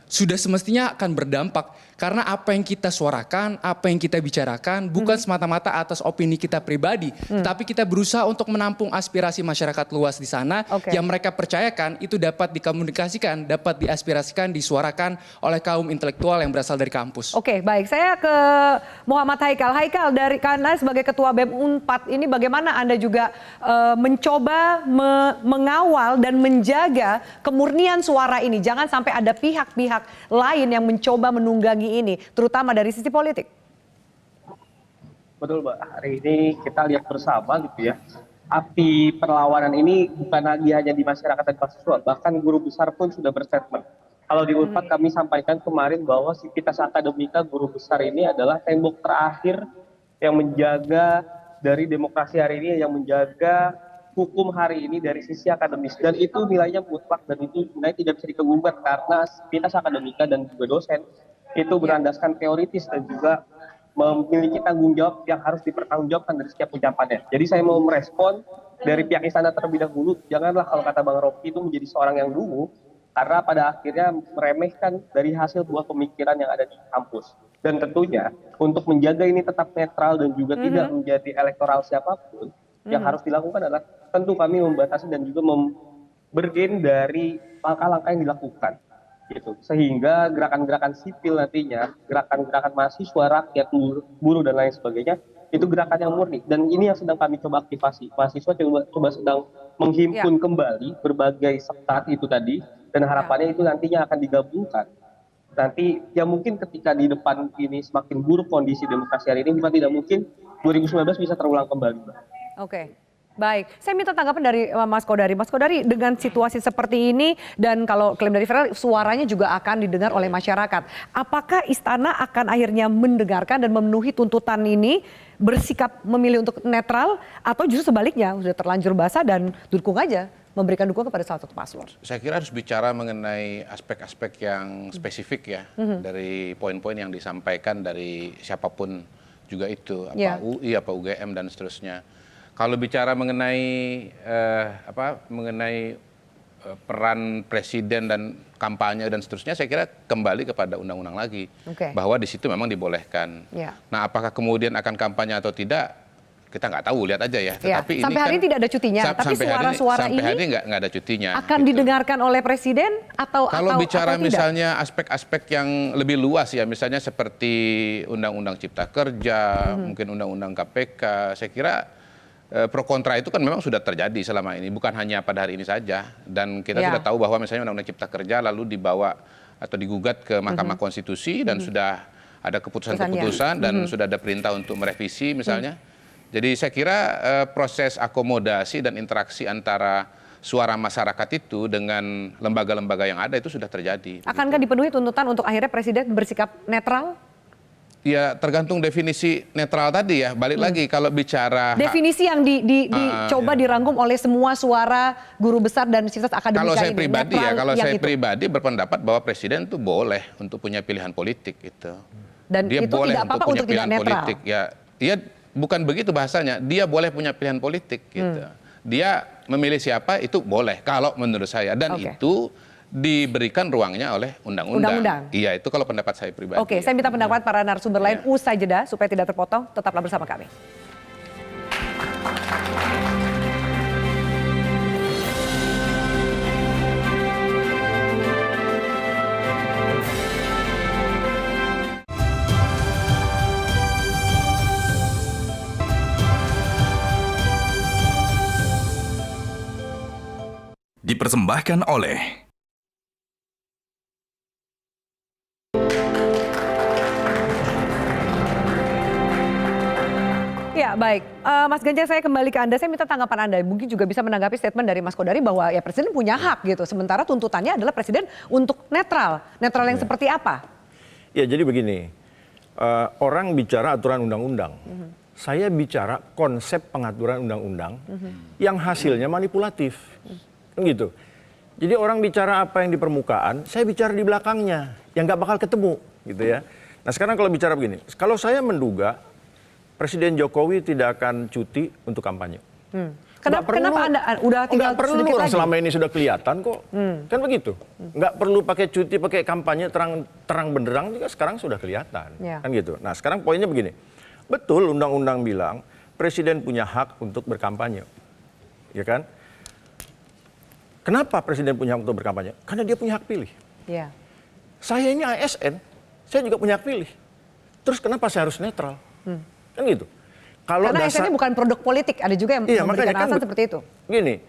Sudah semestinya akan berdampak karena apa yang kita suarakan, apa yang kita bicarakan bukan semata-mata atas opini kita pribadi, tapi kita berusaha untuk menampung aspirasi masyarakat luas di sana yang mereka percayakan itu dapat dikomunikasikan, dapat diaspirasikan, disuarakan oleh kaum intelektual yang berasal dari kampus. Oke, baik. Saya ke Muhammad Haikal. Haikal, dari karena sebagai ketua BEM Unpad ini bagaimana Anda juga mencoba mengawal dan menjaga kemurnian suara ini? Jangan sampai ada pihak-pihak lain yang mencoba menunggangi ini, terutama dari sisi politik. Betul Mbak, hari ini kita lihat bersama gitu ya, api perlawanan ini bukan lagi hanya di masyarakat dan mahasiswa, bahkan guru besar pun sudah berstatement. Kalau di Unpad kami sampaikan kemarin bahwa Sivitas Akademika guru besar ini adalah tembok terakhir yang menjaga dari demokrasi hari ini, yang menjaga hukum hari ini dari sisi akademis, dan itu nilainya mutlak dan itu nilai tidak bisa digugat karena Sivitas Akademika dan juga dosen itu berlandaskan teoritis dan juga memiliki tanggung jawab yang harus dipertanggungjawabkan dari setiap ucapannya. Jadi saya mau merespon dari pihak istana terlebih dahulu, janganlah kalau kata Bang Rocky itu menjadi seorang yang dungu karena pada akhirnya meremehkan dari hasil buah pemikiran yang ada di kampus. Dan tentunya untuk menjaga ini tetap netral dan juga tidak menjadi elektoral siapapun, yang harus dilakukan adalah tentu kami membatasi dan juga bergen dari langkah-langkah yang dilakukan, gitu. Sehingga gerakan-gerakan sipil nantinya, gerakan-gerakan mahasiswa, rakyat, buruh dan lain sebagainya, itu gerakan yang murni. Dan ini yang sedang kami coba aktifasi. Mahasiswa coba sedang menghimpun kembali berbagai sekat itu tadi, Dan harapannya itu nantinya akan digabungkan. Nanti ya mungkin ketika di depan ini semakin buruk kondisi demokrasi hari ini, bukan tidak mungkin 2019 bisa terulang kembali. Oke. Baik, saya minta tanggapan dari Mas Kodari. Mas Kodari, dengan situasi seperti ini dan kalau klaim dari Ferel, suaranya juga akan didengar oleh masyarakat. Apakah Istana akan akhirnya mendengarkan dan memenuhi tuntutan ini, bersikap memilih untuk netral, atau justru sebaliknya sudah terlanjur basah dan dukung aja, memberikan dukungan kepada salah satu paslon? Saya kira harus bicara mengenai aspek-aspek yang spesifik ya, dari poin-poin yang disampaikan dari siapapun juga itu, apa UI, apa UGM dan seterusnya. Kalau bicara mengenai peran presiden dan kampanye dan seterusnya, saya kira kembali kepada undang-undang lagi, bahwa di situ memang dibolehkan. Nah, apakah kemudian akan kampanye atau tidak, kita nggak tahu, lihat aja ya. Tetapi sampai hari ini tidak ada cutinya, tapi suara-suara ini sampai hari ini nggak ada cutinya. Akan didengarkan oleh presiden atau kalau bicara atau misalnya aspek-aspek yang lebih luas ya, misalnya seperti Undang-Undang Cipta Kerja, mungkin Undang-Undang KPK, saya kira pro kontra itu kan memang sudah terjadi selama ini, bukan hanya pada hari ini saja. Dan kita sudah tahu bahwa misalnya Undang-Undang Cipta Kerja lalu dibawa atau digugat ke Mahkamah Konstitusi dan sudah ada keputusan-keputusan dan sudah ada perintah untuk merevisi misalnya. Jadi saya kira proses akomodasi dan interaksi antara suara masyarakat itu dengan lembaga-lembaga yang ada itu sudah terjadi. Akankah dipenuhi tuntutan untuk akhirnya presiden bersikap netral? Ya tergantung definisi netral tadi ya. Balik lagi kalau bicara definisi yang dicoba dirangkum oleh semua suara guru besar dan sivitas akademika kalau saya ini. Pribadi ya, kalau saya pribadi berpendapat bahwa presiden itu boleh untuk punya pilihan politik gitu. Dan dia itu boleh tidak apa-apa untuk pilihan tidak netral. Politik. Ya, bukan begitu bahasanya. Dia boleh punya pilihan politik gitu. Dia memilih siapa itu boleh kalau menurut saya, dan itu diberikan ruangnya oleh undang-undang. Iya, itu kalau pendapat saya pribadi. Oke, saya minta pendapat para narasumber lain usai jeda supaya tidak terpotong. Tetaplah bersama kami. Dipersembahkan oleh Ya baik, Mas Ganjar, saya kembali ke Anda. Saya minta tanggapan Anda. Mungkin juga bisa menanggapi statement dari Mas Kodari bahwa ya presiden punya hak gitu. Sementara tuntutannya adalah presiden untuk netral. Netral yang seperti apa? Ya jadi begini, orang bicara aturan undang-undang. Saya bicara konsep pengaturan undang-undang yang hasilnya manipulatif. Gitu. Jadi orang bicara apa yang di permukaan, saya bicara di belakangnya, yang nggak bakal ketemu, gitu ya. Nah sekarang kalau bicara begini, kalau saya menduga Presiden Jokowi tidak akan cuti untuk kampanye. Kenapa Anda udah tinggal nggak perlu, sedikit lagi? Selama ini sudah kelihatan kok, kan begitu. Nggak perlu pakai cuti, pakai kampanye terang benderang juga sekarang sudah kelihatan, kan gitu. Nah sekarang poinnya begini, betul undang-undang bilang Presiden punya hak untuk berkampanye, ya kan? Kenapa Presiden punya hak untuk berkampanye? Karena dia punya hak pilih. Ya. Saya ini ASN, saya juga punya hak pilih. Terus kenapa saya harus netral? Kan gitu. Karena ASN ini bukan produk politik, ada juga yang memberikan alasan seperti itu. Gini,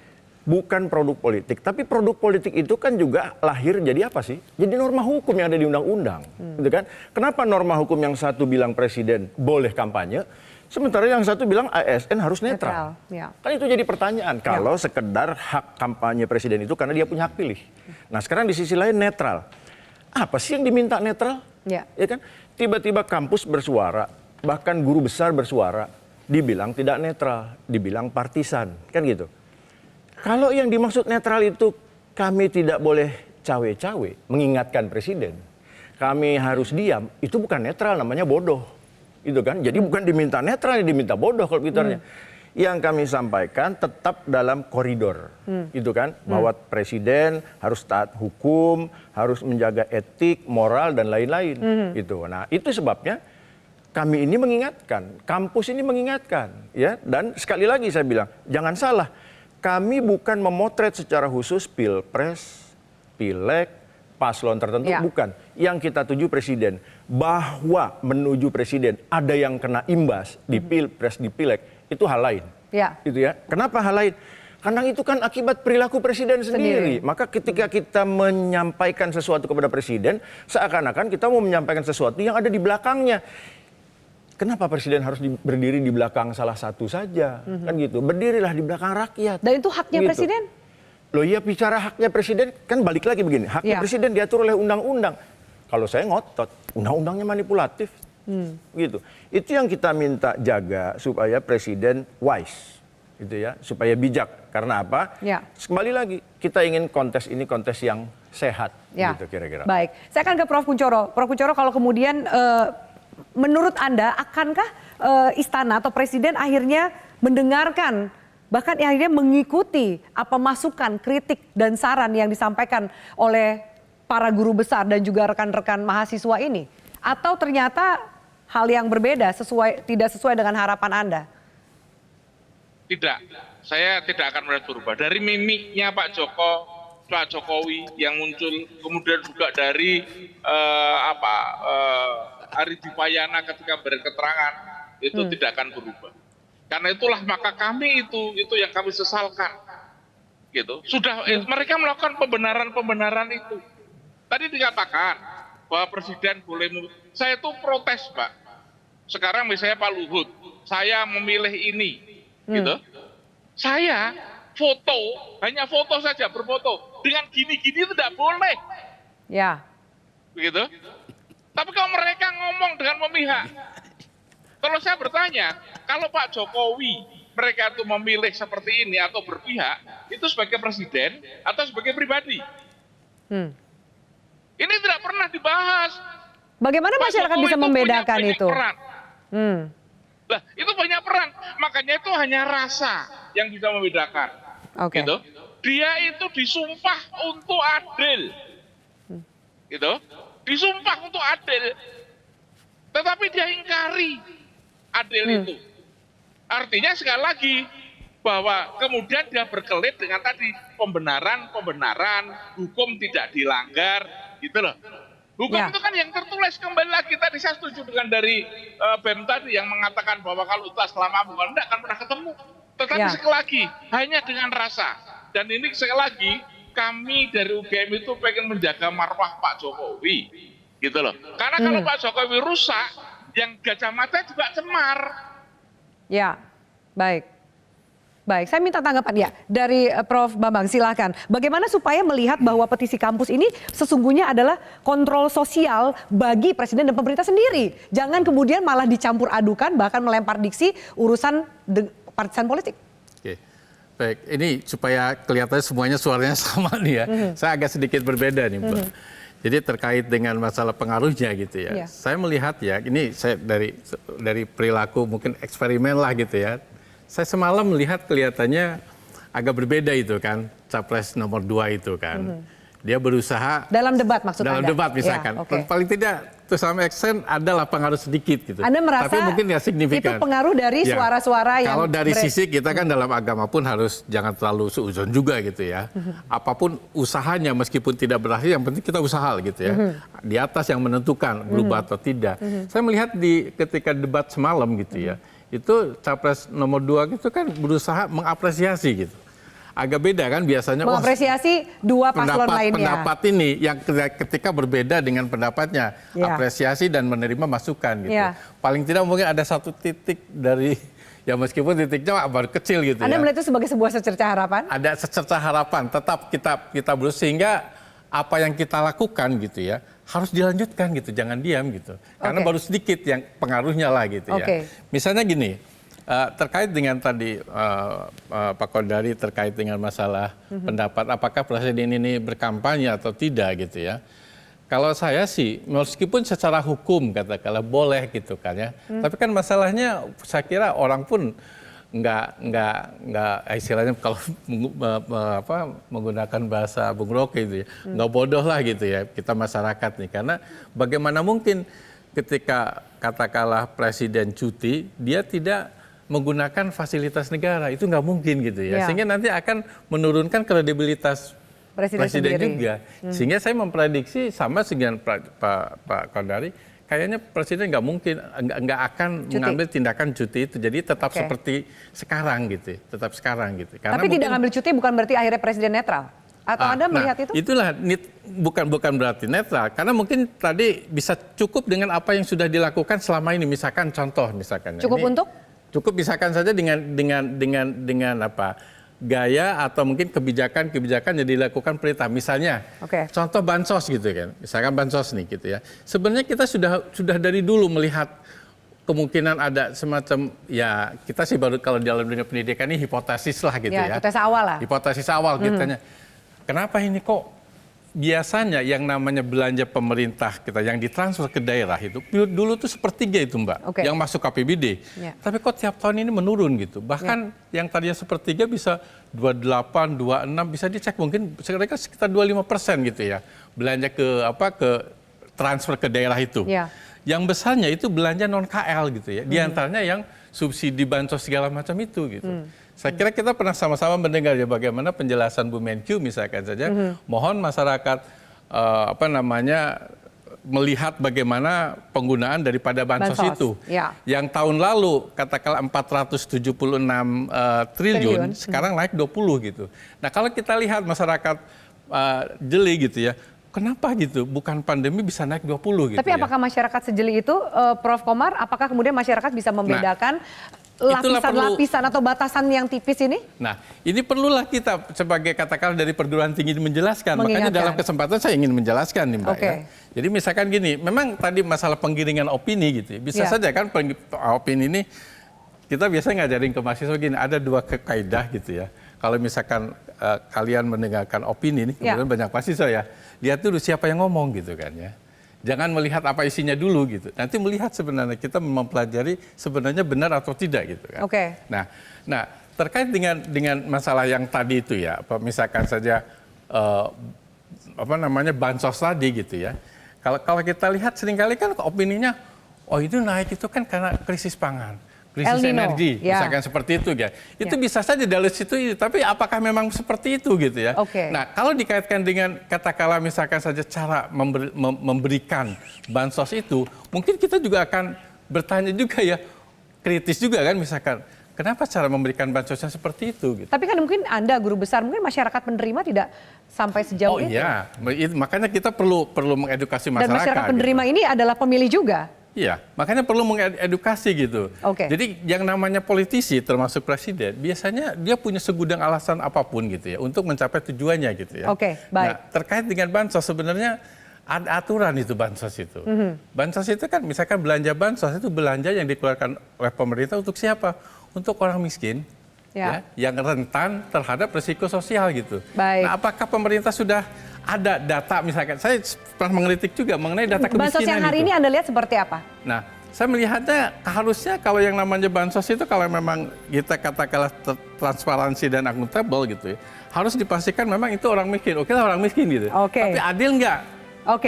bukan produk politik, tapi produk politik itu kan juga lahir jadi apa sih? Jadi norma hukum yang ada di undang-undang, gitu kan? Kenapa norma hukum yang satu bilang presiden boleh kampanye, sementara yang satu bilang ASN harus netral? Ya. Kan itu jadi pertanyaan. Kalau sekedar hak kampanye presiden itu karena dia punya hak pilih. Nah sekarang di sisi lain netral. Apa sih yang diminta netral? Ya kan? Tiba-tiba kampus bersuara, bahkan guru besar bersuara, dibilang tidak netral, dibilang partisan, kan gitu. Kalau yang dimaksud netral itu kami tidak boleh cawe-cawe mengingatkan presiden, kami harus diam, itu bukan netral, namanya bodoh, itu kan. Jadi bukan diminta netral, diminta bodoh kalau bicaranya. Yang kami sampaikan tetap dalam koridor, itu kan, bahwa presiden harus taat hukum, harus menjaga etik, moral dan lain-lain, itu. Nah itu sebabnya kami ini mengingatkan, kampus ini mengingatkan, ya. Dan sekali lagi saya bilang, jangan salah, kami bukan memotret secara khusus pilpres, pileg, paslon tertentu, bukan. Yang kita tuju presiden, bahwa menuju presiden ada yang kena imbas di pilpres, di pileg, itu hal lain. Itu ya. Kenapa hal lain? Karena itu kan akibat perilaku presiden sendiri. Maka ketika kita menyampaikan sesuatu kepada presiden, seakan-akan kita mau menyampaikan sesuatu yang ada di belakangnya. Kenapa presiden harus berdiri di belakang salah satu saja? Kan gitu. Berdirilah di belakang rakyat. Dan itu haknya gitu. presiden? Loh iya, bicara haknya presiden, kan balik lagi begini. Haknya presiden diatur oleh undang-undang. Kalau saya ngotot, undang-undangnya manipulatif. Gitu. Itu yang kita minta jaga supaya presiden wise. Gitu ya, supaya bijak. Karena apa? Kembali lagi, kita ingin kontes ini kontes yang sehat. Gitu kira-kira. Baik, saya akan ke Prof. Kunchoro. Prof. Kunchoro, kalau kemudian menurut Anda, akankah istana atau presiden akhirnya mendengarkan, bahkan akhirnya mengikuti apa masukan, kritik, dan saran yang disampaikan oleh para guru besar dan juga rekan-rekan mahasiswa ini? Atau ternyata hal yang berbeda, tidak sesuai dengan harapan Anda? Tidak, saya tidak akan melihat berubah. Dari mimiknya Pak Jokowi yang muncul, kemudian juga dari Ari Dipayana ketika berketerangan, itu tidak akan berubah. Karena itulah maka kami itu yang kami sesalkan. Gitu. Sudah mereka melakukan pembenaran itu. Tadi dikatakan bahwa presiden boleh, saya itu protes, Pak. Sekarang misalnya Pak Luhut, saya memilih ini, gitu. Saya foto, hanya foto saja, berfoto. Dengan gini-gini itu tidak boleh. Ya. Begitu. Tapi kalau mereka ngomong dengan memihak, kalau saya bertanya, kalau Pak Jokowi mereka itu memilih seperti ini atau berpihak, itu sebagai presiden atau sebagai pribadi? Ini tidak pernah dibahas. Bagaimana masyarakat bisa membedakan itu? Lah, itu banyak peran. Makanya itu hanya rasa yang bisa membedakan. Gitu. Dia itu disumpah untuk adil. Gitu. Disumpah untuk adil. Tetapi dia ingkari adil itu. Artinya sekali lagi bahwa kemudian dia berkelit dengan tadi pembenaran, hukum tidak dilanggar, gitu loh. Hukum itu kan yang tertulis, kembali lagi tadi saya setuju dengan dari BEM tadi yang mengatakan bahwa kalau itu selama bukan tidak akan pernah ketemu. Tetapi sekali lagi hanya dengan rasa. Dan ini sekali lagi kami dari UGM itu pengen menjaga marwah Pak Jokowi, gitu loh. Karena kalau Pak Jokowi rusak, yang Gajah Mada juga cemar. Ya, baik. Baik, saya minta tanggapan ya dari Prof. Bambang, silakan. Bagaimana supaya melihat bahwa petisi kampus ini sesungguhnya adalah kontrol sosial bagi presiden dan pemerintah sendiri. Jangan kemudian malah dicampur adukan, bahkan melempar diksi urusan partisan politik. Oke, baik. Ini supaya kelihatannya semuanya suaranya sama nih ya. Saya agak sedikit berbeda nih, Mbak. Jadi terkait dengan masalah pengaruhnya gitu ya. Saya melihat ya, ini saya dari perilaku mungkin eksperimen lah gitu ya. Saya semalam melihat kelihatannya agak berbeda itu kan, capres nomor 2 itu kan. Dia berusaha dalam debat maksudnya. Dalam debat misalkan. Paling tidak to some extent adalah pengaruh sedikit gitu. Anda merasa tapi mungkin ya signifikan. Itu pengaruh dari suara-suara yang kalau dari sisi kita kan dalam agama pun harus jangan terlalu suudzon juga gitu ya. Apapun usahanya meskipun tidak berhasil, yang penting kita usaha gitu ya. Di atas yang menentukan berubah atau tidak. Saya melihat ketika debat semalam gitu ya. Itu capres nomor 2 gitu kan berusaha mengapresiasi gitu. Agak beda kan biasanya. Mengapresiasi dua paslon lainnya. Pendapat ini yang ketika berbeda dengan pendapatnya. Apresiasi dan menerima masukan gitu. Paling tidak mungkin ada satu titik dari, ya meskipun titiknya baru kecil gitu. Anda melihat itu sebagai sebuah secercah harapan? Ada secercah harapan, tetap kita berusaha sehingga apa yang kita lakukan gitu ya harus dilanjutkan gitu, jangan diam gitu. Karena baru sedikit yang pengaruhnya lah gitu ya. Misalnya gini, terkait dengan tadi Pak Kodari terkait dengan masalah pendapat apakah presiden ini berkampanye atau tidak gitu ya. Kalau saya sih meskipun secara hukum katakanlah boleh gitu kan ya. Tapi kan masalahnya saya kira orang pun nggak istilahnya kalau menggunakan bahasa Bung Rocky itu ya, nggak bodoh lah gitu ya kita masyarakat nih, karena bagaimana mungkin ketika katakanlah presiden cuti dia tidak menggunakan fasilitas negara, itu nggak mungkin gitu ya, sehingga nanti akan menurunkan kredibilitas presiden juga, sehingga saya memprediksi sama dengan Pak Kodari kayaknya presiden nggak mungkin, nggak akan mengambil tindakan cuti itu. Jadi tetap seperti sekarang gitu, tetap sekarang gitu. Karena tapi tidak ngambil cuti bukan berarti akhirnya presiden netral. Atau Anda melihat itu? Itulah bukan berarti netral, karena mungkin tadi bisa cukup dengan apa yang sudah dilakukan selama ini. Misalkan contoh, cukup ini, untuk? Cukup misalkan saja dengan apa gaya atau mungkin kebijakan yang dilakukan pemerintah. Misalnya, contoh bansos gitu kan, misalkan bansos nih gitu ya. Sebenarnya kita sudah dari dulu melihat kemungkinan ada semacam, ya kita sih baru kalau dalam dunia pendidikan ini hipotesis lah gitu ya. Hipotesis awal lah. Hipotesis awal kitanya. Kenapa ini kok biasanya yang namanya belanja pemerintah kita yang ditransfer ke daerah itu dulu tuh sepertiga itu Mbak, yang masuk APBD. Tapi kok tiap tahun ini menurun gitu. Bahkan yang tadinya sepertiga bisa 28, 26 bisa dicek mungkin sekitar 25% gitu ya. Belanja ke transfer ke daerah itu. Yang besarnya itu belanja non KL gitu ya. Di antaranya yang subsidi bansos segala macam itu gitu. Saya kira kita pernah sama-sama mendengar ya bagaimana penjelasan Bu Menkyu misalkan saja. Mohon masyarakat melihat bagaimana penggunaan daripada bansos itu. Yang tahun lalu katakanlah 476 triliun, sekarang naik 20 gitu. Nah kalau kita lihat masyarakat jeli gitu ya, kenapa gitu? Bukan pandemi bisa naik 20 gitu. Tapi apakah masyarakat sejeli itu, Prof. Komar, apakah kemudian masyarakat bisa membedakan lapisan-lapisan atau batasan yang tipis ini? Nah, ini perlulah kita sebagai katakanlah dari perguruan tinggi menjelaskan. Makanya dalam kesempatan saya ingin menjelaskan nih Mbak ya. Jadi misalkan gini, memang tadi masalah penggiringan opini gitu. Bisa saja kan opini ini kita biasanya ngajarin ke mahasiswa gini, ada 2 kaidah gitu ya. Kalau misalkan kalian mendengarkan opini ini, kemudian banyak mahasiswa ya, lihat dulu siapa yang ngomong gitu kan ya. Jangan melihat apa isinya dulu gitu. Nanti melihat sebenarnya kita mempelajari sebenarnya benar atau tidak gitu kan. Nah terkait dengan masalah yang tadi itu ya, misalkan saja bansos tadi gitu ya. Kalau kita lihat seringkali kan opininya, oh itu naik itu kan karena krisis pangan, krisis energi, misalkan seperti itu ya. Itu bisa saja dari situ, tapi apakah memang seperti itu gitu ya? Nah, kalau dikaitkan dengan katakanlah misalkan saja cara memberikan bansos itu, mungkin kita juga akan bertanya juga ya, kritis juga kan misalkan, kenapa cara memberikan bansosnya seperti itu gitu. Tapi kan mungkin Anda guru besar, mungkin masyarakat penerima tidak sampai sejauh itu. Oh iya, makanya kita perlu mengedukasi masyarakat. Dan masyarakat penerima ini adalah pemilih juga. Iya, makanya perlu mengedukasi gitu. Jadi yang namanya politisi termasuk presiden, biasanya dia punya segudang alasan apapun gitu ya untuk mencapai tujuannya gitu ya. Baik. Nah, terkait dengan bansos sebenarnya ada aturan itu bansos itu. Bansos itu kan misalkan belanja bansos itu belanja yang dikeluarkan oleh pemerintah untuk siapa? Untuk orang miskin. Ya, yang rentan terhadap risiko sosial gitu. Nah, apakah pemerintah sudah ada data misalkan, saya pernah mengkritik juga mengenai data kemiskinan. Bansos yang hari ini Anda lihat seperti apa? Nah, saya melihatnya harusnya kalau yang namanya bansos itu kalau memang kita katakanlah transparansi dan akuntabel gitu ya, harus dipastikan memang itu orang miskin. Oke lah orang miskin gitu. Tapi adil nggak?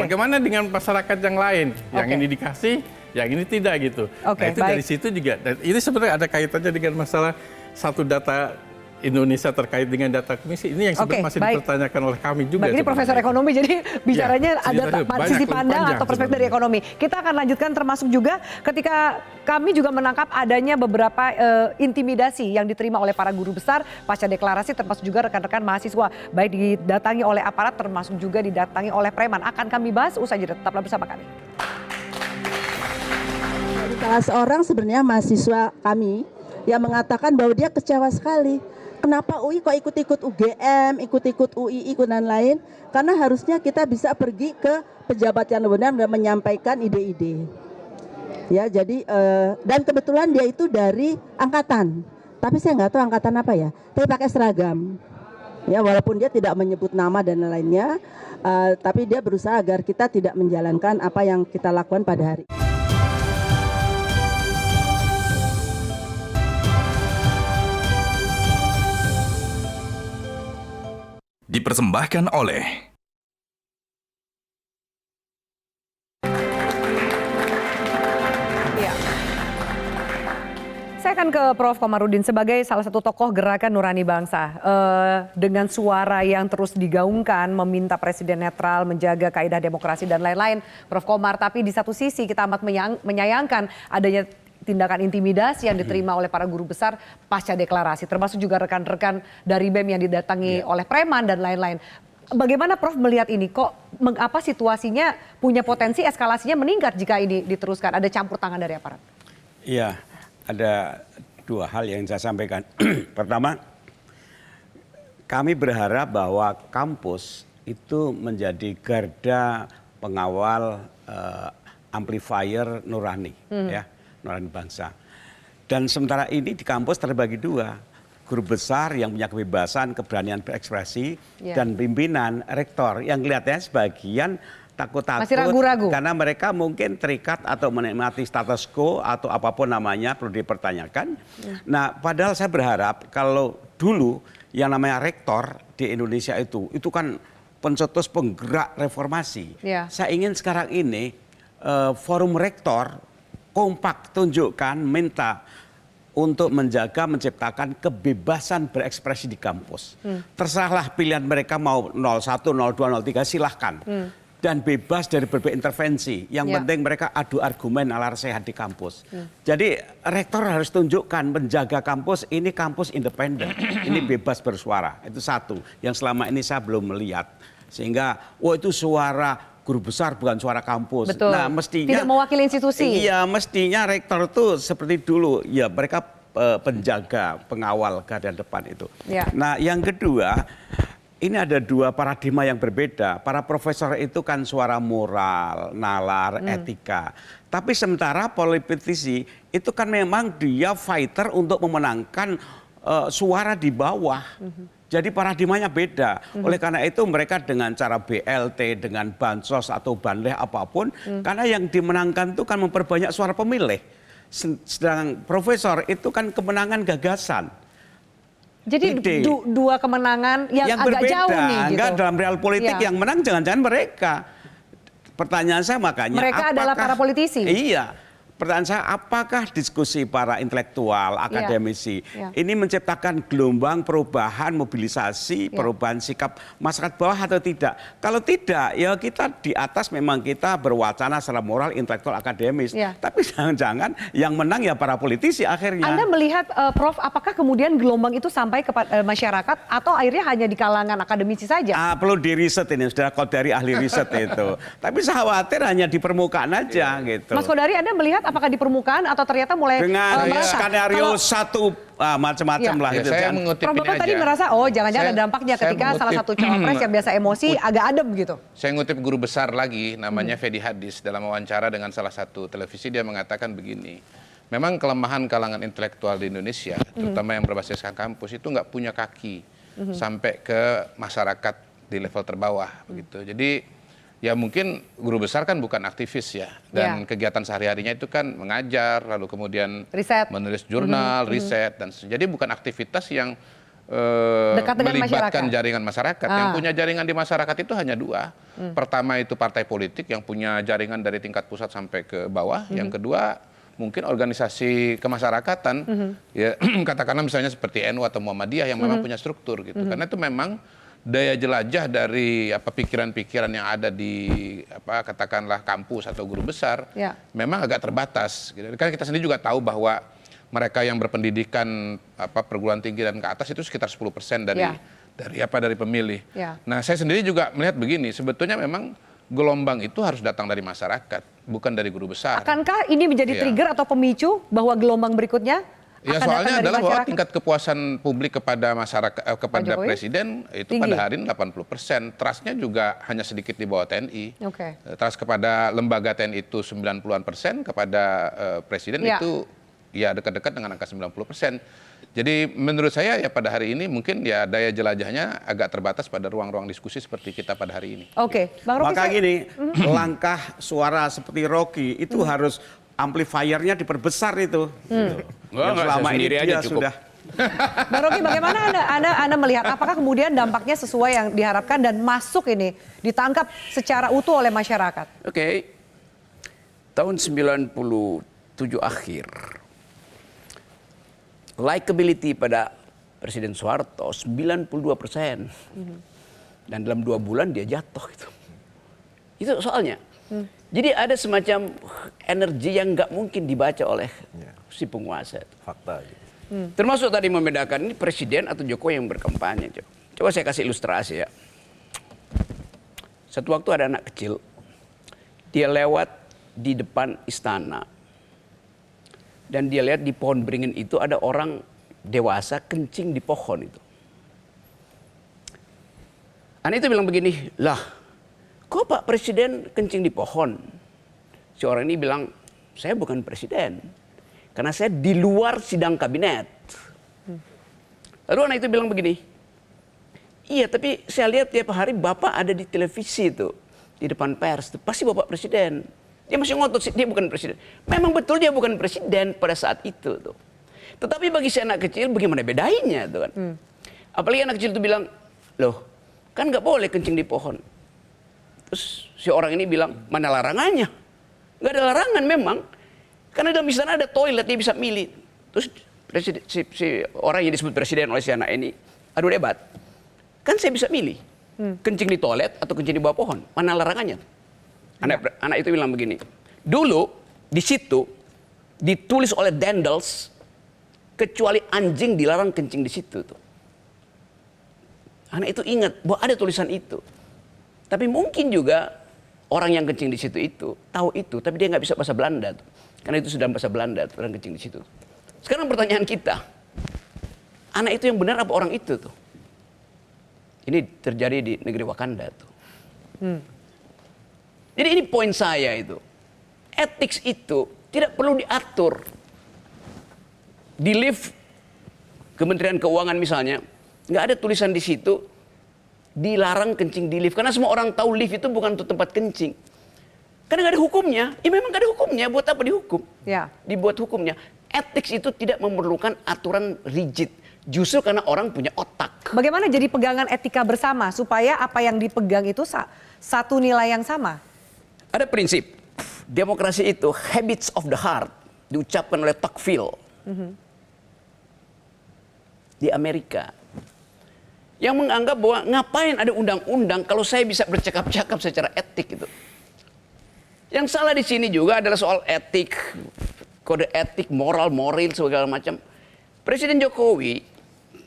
Bagaimana dengan masyarakat yang lain? Yang ini dikasih, yang ini tidak gitu. Nah itu dari situ juga. Dan ini sebenarnya ada kaitannya dengan masalah satu data Indonesia terkait dengan data kemiskinan ini yang sebenarnya masih dipertanyakan oleh kami juga. Ini profesor ekonomi, jadi bicaranya ada sisi pandang atau perspektif dari ekonomi. Kita akan lanjutkan termasuk juga ketika kami juga menangkap adanya beberapa intimidasi yang diterima oleh para guru besar pasca deklarasi, termasuk juga rekan-rekan mahasiswa, baik didatangi oleh aparat termasuk juga didatangi oleh preman. Akan kami bahas usai jeda, tetaplah bersama kami. Salah seorang sebenarnya mahasiswa kami yang mengatakan bahwa dia kecewa sekali. Kenapa UI kok ikut-ikut UGM, ikut-ikut UI, ikut dan lain? Karena harusnya kita bisa pergi ke pejabat yang benar dan menyampaikan ide-ide. Ya, jadi dan kebetulan dia itu dari angkatan. Tapi saya nggak tahu angkatan apa ya. Tapi pakai seragam. Ya, walaupun dia tidak menyebut nama dan lainnya, tapi dia berusaha agar kita tidak menjalankan apa yang kita lakukan pada hari. Dipersembahkan oleh Saya akan akan ke Prof. Komarudin sebagai salah satu tokoh Gerakan Nurani Bangsa. Dengan suara yang terus digaungkan, meminta presiden netral, menjaga kaidah demokrasi dan lain-lain, Prof. Komar. Tapi di satu sisi kita amat menyayangkan adanya tindakan intimidasi yang diterima oleh para guru besar pasca deklarasi, termasuk juga rekan-rekan dari BEM yang didatangi oleh preman dan lain-lain. Bagaimana Prof melihat ini? Kok mengapa situasinya punya potensi eskalasinya meningkat jika ini diteruskan? Ada campur tangan dari aparat? Iya, ada dua hal yang saya sampaikan. Pertama, kami berharap bahwa kampus itu menjadi garda pengawal amplifier nurani, ya, nurani bangsa. Dan sementara ini di kampus terbagi dua, guru besar yang punya kebebasan, keberanian berekspresi, dan pimpinan rektor yang kelihatannya sebagian takut-takut masih ragu-ragu karena mereka mungkin terikat atau menikmati status quo atau apapun namanya perlu dipertanyakan. Nah, padahal saya berharap kalau dulu yang namanya rektor di Indonesia itu kan pencetus penggerak reformasi. Saya ingin sekarang ini forum rektor kompak tunjukkan minta untuk menjaga menciptakan kebebasan berekspresi di kampus. Terserahlah pilihan mereka mau 01, 02, 03 silahkan. Dan bebas dari berbagai intervensi. Yang penting mereka adu argumen nalar sehat di kampus. Jadi rektor harus tunjukkan menjaga kampus, ini kampus independen, ini bebas bersuara. Itu satu yang selama ini saya belum melihat. Sehingga, itu suara guru besar bukan suara kampus. Betul. Nah, mestinya tidak mewakili institusi. Iya, mestinya rektor itu seperti dulu, ya mereka penjaga, pengawal garda depan itu. Nah, yang kedua, ini ada dua paradigma yang berbeda. Para profesor itu kan suara moral, nalar, etika. Tapi sementara politisi itu kan memang dia fighter untuk memenangkan suara di bawah. Jadi paradigmanya beda. Oleh karena itu mereka dengan cara BLT, dengan bansos atau banleh apapun, karena yang dimenangkan itu kan memperbanyak suara pemilih. Sedang profesor itu kan kemenangan gagasan. Jadi dua kemenangan yang agak berbeda. jauh nih gitu. Enggak, dalam real politik yang menang jangan-jangan mereka. Pertanyaan saya makanya mereka adalah para politisi. Iya. Pertanyaan saya, apakah diskusi para intelektual, akademisi ini menciptakan gelombang perubahan mobilisasi, perubahan sikap masyarakat bawah atau tidak? Kalau tidak, ya kita di atas memang kita berwacana secara moral, intelektual, akademis. Tapi jangan-jangan yang menang ya para politisi akhirnya. Anda melihat, Prof, apakah kemudian gelombang itu sampai ke masyarakat atau akhirnya hanya di kalangan akademisi saja? Perlu diriset ini, sudah Kodari ahli riset itu. Tapi saya khawatir hanya di permukaan aja gitu. Mas Kodari, Anda melihat apakah di permukaan atau ternyata mulai dengan skenario satu macam-macam lah gitu. Saya mengutip Prof Bapak tadi merasa jangan-jangan ada dampaknya ketika salah satu cawapres yang biasa emosi agak adem gitu. Saya ngutip guru besar lagi namanya Fedi Hadis dalam wawancara dengan salah satu televisi, dia mengatakan begini. Memang kelemahan kalangan intelektual di Indonesia, terutama yang berbasiskan kampus itu nggak punya kaki sampai ke masyarakat di level terbawah begitu. Jadi ya mungkin guru besar kan bukan aktivis ya, dan kegiatan sehari-harinya itu kan mengajar, lalu kemudian menulis jurnal, riset, dan jadi bukan aktivitas yang melibatkan jaringan masyarakat. Yang punya jaringan di masyarakat itu hanya dua. Pertama itu partai politik yang punya jaringan dari tingkat pusat sampai ke bawah. Yang kedua mungkin organisasi kemasyarakatan, ya katakanlah misalnya seperti NU atau Muhammadiyah yang memang punya struktur gitu. Karena itu memang daya jelajah dari pikiran-pikiran yang ada di katakanlah kampus atau guru besar memang agak terbatas. Gitu. Kan kita sendiri juga tahu bahwa mereka yang berpendidikan perguruan tinggi dan ke atas itu sekitar 10% dari pemilih. Nah, saya sendiri juga melihat begini, sebetulnya memang gelombang itu harus datang dari masyarakat, bukan dari guru besar. Akankah ini menjadi trigger atau pemicu bahwa gelombang berikutnya ya, soalnya adalah bahwa tingkat kepuasan publik kepada masyarakat, kepada presiden itu tinggi. Pada hari ini 80%. Trustnya juga hanya sedikit di bawah TNI. Trust kepada lembaga TNI itu 90-an%, kepada presiden itu ya dekat-dekat dengan angka 90%. Jadi menurut saya ya pada hari ini mungkin ya daya jelajahnya agak terbatas pada ruang-ruang diskusi seperti kita pada hari ini. Bang Rocky. Maka gini, langkah suara seperti Rocky itu harus amplifiernya diperbesar itu. Selama ini dia sudah. Bang Rocky, bagaimana Anda melihat apakah kemudian dampaknya sesuai yang diharapkan dan masuk ini ditangkap secara utuh oleh masyarakat? Tahun 97 akhir likability pada Presiden Soeharto 92%. Dan dalam 2 bulan dia jatuh gitu. Itu soalnya. Jadi ada semacam energi yang nggak mungkin dibaca oleh si penguasa. Fakta. Termasuk tadi membedakan ini presiden atau Jokowi yang berkampanye. Coba saya kasih ilustrasi ya. Satu waktu ada anak kecil, dia lewat di depan istana. Dan dia lihat di pohon beringin itu ada orang dewasa kencing di pohon itu. Anak itu bilang begini, lah kok Pak Presiden kencing di pohon? Si orang ini bilang, saya bukan presiden. Karena saya di luar sidang kabinet. Lalu anak itu bilang begini, iya tapi saya lihat tiap hari Bapak ada di televisi itu. Di depan pers, itu pasti Bapak Presiden. Dia masih ngotot, dia bukan presiden. Memang betul dia bukan presiden pada saat itu. Tuh. Tetapi bagi si anak kecil, bagaimana bedainnya? Tuh kan? Apalagi anak kecil itu bilang, loh kan nggak boleh kencing di pohon. Terus si orang ini bilang, mana larangannya? Nggak ada larangan memang. Karena dalam istana ada toilet, dia bisa milih. Terus si orang yang disebut presiden oleh si anak ini, adu debat. Kan saya bisa milih. Kencing di toilet atau kencing di bawah pohon. Mana larangannya? Anak itu bilang begini. Dulu di situ ditulis oleh Dendels, kecuali anjing dilarang kencing di situ. Tuh. Anak itu ingat bahwa ada tulisan itu. Tapi mungkin juga orang yang kencing di situ itu tahu itu, tapi dia nggak bisa bahasa Belanda. Tuh. Karena itu sudah bahasa Belanda, orang kencing di situ. Sekarang pertanyaan kita, anak itu yang benar apa orang itu tuh? Ini terjadi di negeri Wakanda tuh. Jadi ini poin saya itu. Etik itu tidak perlu diatur. Di lift Kementerian Keuangan misalnya, nggak ada tulisan di situ dilarang kencing di lift. Karena semua orang tahu lift itu bukan untuk tempat kencing. Karena nggak ada hukumnya. Ya memang nggak ada hukumnya. Buat apa dihukum? Ya. Dibuat hukumnya. Etik itu tidak memerlukan aturan rigid. Justru karena orang punya otak. Bagaimana jadi pegangan etika bersama supaya apa yang dipegang itu satu nilai yang sama? Ada prinsip. Demokrasi itu habits of the heart. Diucapkan oleh Tocqueville. Di Amerika. Yang menganggap bahwa ngapain ada undang-undang kalau saya bisa bercakap-cakap secara etik itu. Yang salah di sini juga adalah soal etik, kode etik, moral, segala macam. Presiden Jokowi,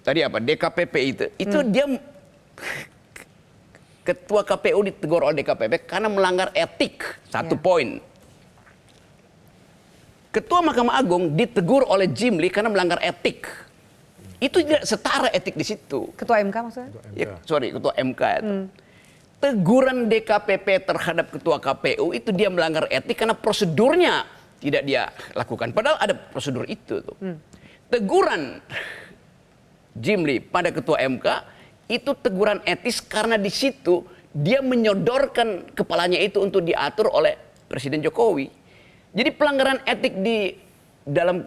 tadi apa, DKPP itu dia ketua KPU ditegur oleh DKPP karena melanggar etik, satu poin. Ketua Mahkamah Agung ditegur oleh Jimli karena melanggar etik. Itu tidak setara etik di situ. Ketua MK maksudnya? Ya, Ketua MK itu. Teguran DKPP terhadap Ketua KPU itu dia melanggar etik karena prosedurnya tidak dia lakukan. Padahal ada prosedur itu. Tuh. Teguran Jimli pada Ketua MK itu teguran etis karena di situ dia menyodorkan kepalanya itu untuk diatur oleh Presiden Jokowi. Jadi pelanggaran etik di dalam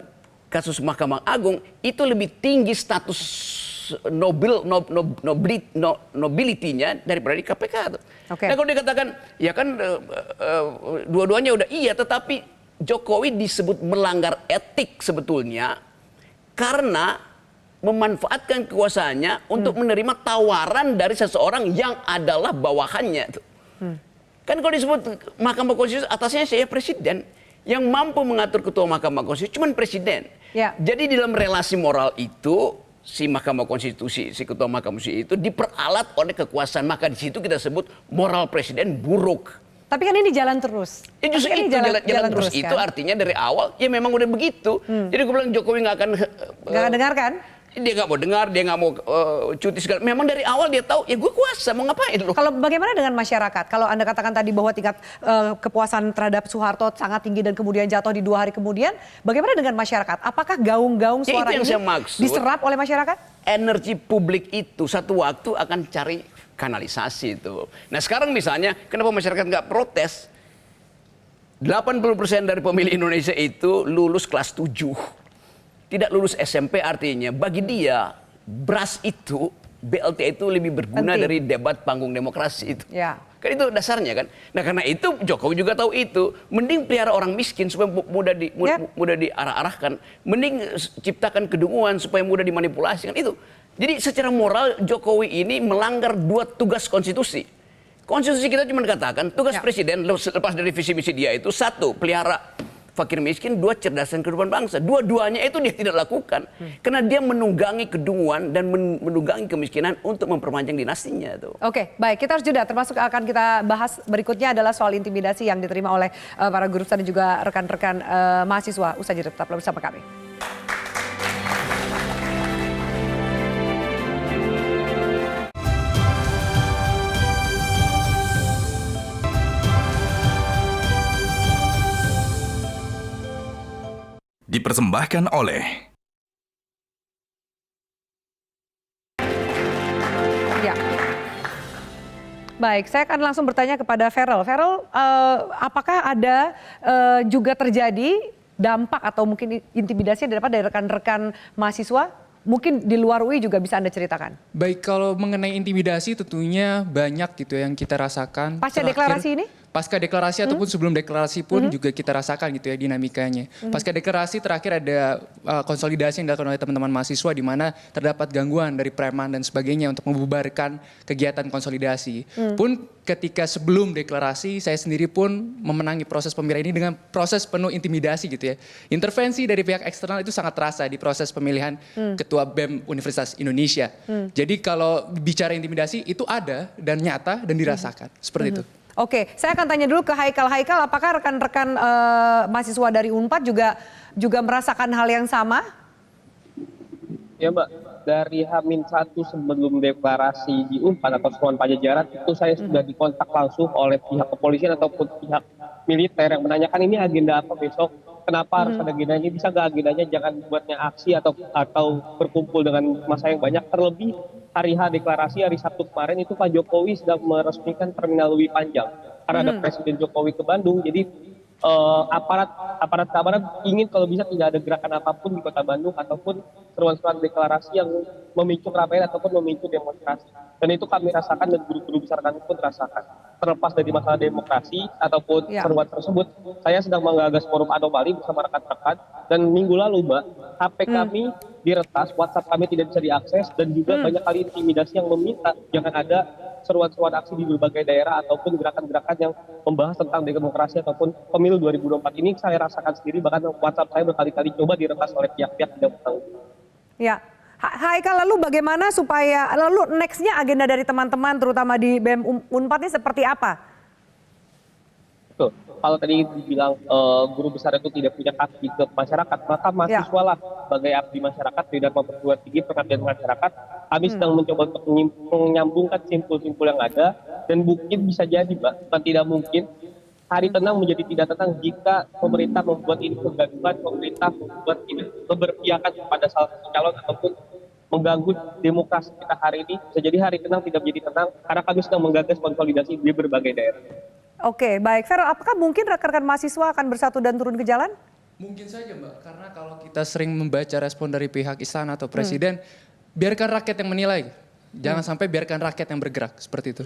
kasus Mahkamah Agung itu lebih tinggi status nobility-nya daripada di KPK. Okay. Nah kalau dikatakan ya kan dua-duanya udah iya, tetapi Jokowi disebut melanggar etik sebetulnya karena memanfaatkan kekuasaannya untuk menerima tawaran dari seseorang yang adalah bawahannya. Kan kalau disebut Mahkamah Konstitusi atasnya saya presiden. Yang mampu mengatur ketua Mahkamah Konstitusi cuma presiden. Ya. Jadi di dalam relasi moral itu si Mahkamah Konstitusi, si ketua Mahkamah Konstitusi itu diperalat oleh kekuasaan. Maka di situ kita sebut moral presiden buruk. Tapi kan ini jalan terus. Ya justru itu jalan terus kan? Itu artinya dari awal ya memang udah begitu. Jadi gue bilang Jokowi nggak akan dengarkan. Dia nggak mau dengar, dia nggak mau cuti segala. Memang dari awal dia tahu, ya gue kuasa, mau ngapain loh. Kalau bagaimana dengan masyarakat? Kalau Anda katakan tadi bahwa tingkat kepuasan terhadap Soeharto sangat tinggi dan kemudian jatuh di 2 hari kemudian, bagaimana dengan masyarakat? Apakah gaung-gaung suara ini diserap oleh masyarakat? Energi publik itu satu waktu akan cari kanalisasi itu. Nah sekarang misalnya, kenapa masyarakat nggak protes? 80% dari pemilih Indonesia itu lulus kelas 7. Tidak lulus SMP artinya bagi dia BRAS itu, BLT itu lebih berguna dari debat panggung demokrasi itu. Ya. Kan itu dasarnya kan. Nah karena itu Jokowi juga tahu itu. Mending pelihara orang miskin supaya mudah diarah-arahkan. Mending ciptakan kedunguan supaya mudah dimanipulasi kan itu. Jadi secara moral Jokowi ini melanggar 2 tugas konstitusi. Konstitusi kita cuma katakan tugas presiden lepas dari visi misi dia itu 1, pelihara fakir miskin, 2, cerdaskan kehidupan bangsa. Dua-duanya itu dia tidak lakukan karena dia menunggangi kedunguan dan menunggangi kemiskinan untuk memperpanjang dinastinya itu. Oke, baik, kita harus jeda. Termasuk akan kita bahas berikutnya adalah soal intimidasi yang diterima oleh para guru besar dan juga rekan-rekan mahasiswa. Usai jeda, tetaplah bersama kami. Dipersembahkan oleh Ya. Baik, saya akan langsung bertanya kepada Feral. Feral, apakah ada juga terjadi dampak atau mungkin intimidasi yang didapat dari rekan-rekan mahasiswa? Mungkin di luar UI juga bisa Anda ceritakan. Baik, kalau mengenai intimidasi tentunya banyak gitu yang kita rasakan. Pasca deklarasi ini? Pasca deklarasi ataupun sebelum deklarasi pun juga kita rasakan gitu ya dinamikanya. Pasca deklarasi terakhir ada konsolidasi yang dilakukan oleh teman-teman mahasiswa di mana terdapat gangguan dari preman dan sebagainya untuk membubarkan kegiatan konsolidasi. Pun ketika sebelum deklarasi saya sendiri pun memenangi proses pemilihan ini dengan proses penuh intimidasi gitu ya. Intervensi dari pihak eksternal itu sangat terasa di proses pemilihan Ketua BEM Universitas Indonesia. Jadi kalau bicara intimidasi itu ada dan nyata dan dirasakan seperti itu. Oke, saya akan tanya dulu ke Haikal. Haikal, apakah rekan-rekan mahasiswa dari UNPAD juga merasakan hal yang sama? Ya Mbak, dari H-1 sebelum deklarasi di UNPAD atau Seruan Pajajaran itu saya sudah dikontak langsung oleh pihak kepolisian ataupun pihak militer yang menanyakan ini agenda apa besok, kenapa harus ada agendanya, bisa nggak agendanya jangan buatnya aksi atau berkumpul dengan massa yang banyak. Terlebih hari H deklarasi hari Sabtu kemarin itu Pak Jokowi sedang meresmikan Terminal Lewi Panjang karena ada Presiden Jokowi ke Bandung. Jadi aparat keamanan ingin kalau bisa tidak ada gerakan apapun di Kota Bandung ataupun seruan-seruan deklarasi yang memicu keramaian ataupun memicu demonstrasi. Dan itu kami rasakan dan guru-guru besar kami pun rasakan. Terlepas dari masalah demokrasi ataupun seruan tersebut, saya sedang menggagas forum anomali bersama rekan-rekan dan minggu lalu Mbak, HP kami diretas, WhatsApp kami tidak bisa diakses dan juga banyak kali intimidasi yang meminta jangan ada seruan-seruan aksi di berbagai daerah ataupun gerakan-gerakan yang membahas tentang demokrasi ataupun pemilu 2024 ini saya rasakan sendiri, bahkan WhatsApp saya berkali-kali coba diretas oleh pihak-pihak tidak bertanggung jawab. Ya, Haikal, lalu bagaimana supaya lalu next-nya agenda dari teman-teman terutama di BEM UNPAD ini seperti apa? Betul. Kalau tadi dibilang guru besar itu tidak punya kaki ke masyarakat, maka mahasiswa lah sebagai abdi masyarakat di dalam perguruan tinggi pengabdian masyarakat, kami sedang mencoba untuk menyambungkan simpul-simpul yang ada dan mungkin bisa jadi Mbak, bukan tidak mungkin hari tenang menjadi tidak tenang jika pemerintah membuat ini kegaduhan, pemerintah membuat ini keberpihakan kepada salah satu calon ataupun mengganggu demokrasi kita hari ini. Bisa jadi hari tenang tidak menjadi tenang karena kami sedang menggagas konsolidasi di berbagai daerah. Oke, baik. Feral, apakah mungkin rekan-rekan mahasiswa akan bersatu dan turun ke jalan? Mungkin saja Mbak, karena kalau kita sering membaca respon dari pihak istana atau presiden, biarkan rakyat yang menilai. Jangan sampai biarkan rakyat yang bergerak, seperti itu.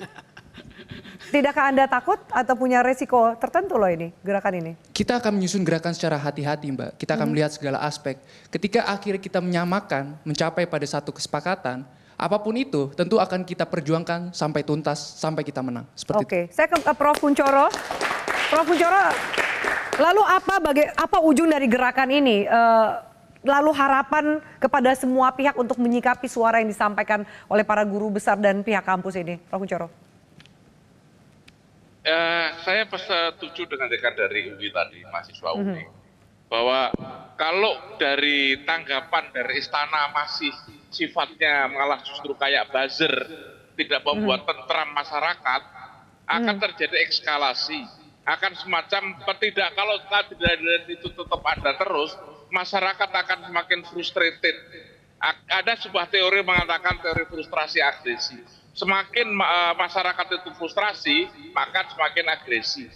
Tidakkah Anda takut atau punya resiko tertentu loh ini, gerakan ini? Kita akan menyusun gerakan secara hati-hati Mbak. Kita akan melihat segala aspek. Ketika akhirnya kita menyamakan, mencapai pada satu kesepakatan, apapun itu tentu akan kita perjuangkan sampai tuntas, sampai kita menang. Seperti Oke, saya ke Prof. Kunchoro. Prof. Kunchoro, lalu apa ujung dari gerakan ini? Lalu harapan kepada semua pihak untuk menyikapi suara yang disampaikan oleh para guru besar dan pihak kampus ini, Prof. Kunchoro. Saya setuju dengan rekan dari UI tadi, mahasiswa UI, bahwa kalau dari tanggapan dari istana masih sifatnya malah justru kayak buzzer, tidak membuat tentram masyarakat, akan terjadi eskalasi, akan semacam tidak, kalau tidak itu tetap ada terus, masyarakat akan semakin frustrated. Ada sebuah teori mengatakan teori frustrasi agresi. Semakin masyarakat itu frustrasi, maka semakin agresi.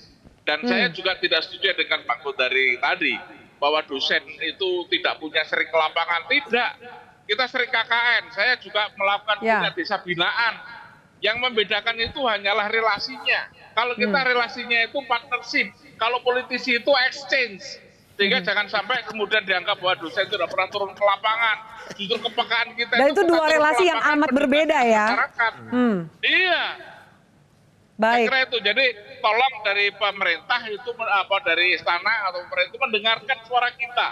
Dan saya juga tidak setuju dengan Pak Godari tadi, bahwa dosen itu tidak punya sering ke lapangan. Tidak, kita sering KKN. Saya juga melakukan punya desa binaan Yang membedakan itu hanyalah relasinya. Kalau kita relasinya itu partnership, kalau politisi itu exchange. Sehingga jangan sampai kemudian dianggap bahwa dosen itu tidak pernah turun ke lapangan. Justru kepekaan kita Dan itu dua relasi yang amat berbeda ya. Iya. Baik. Saya kira itu. Jadi tolong dari pemerintah itu dari istana atau pemerintah itu mendengarkan suara kita.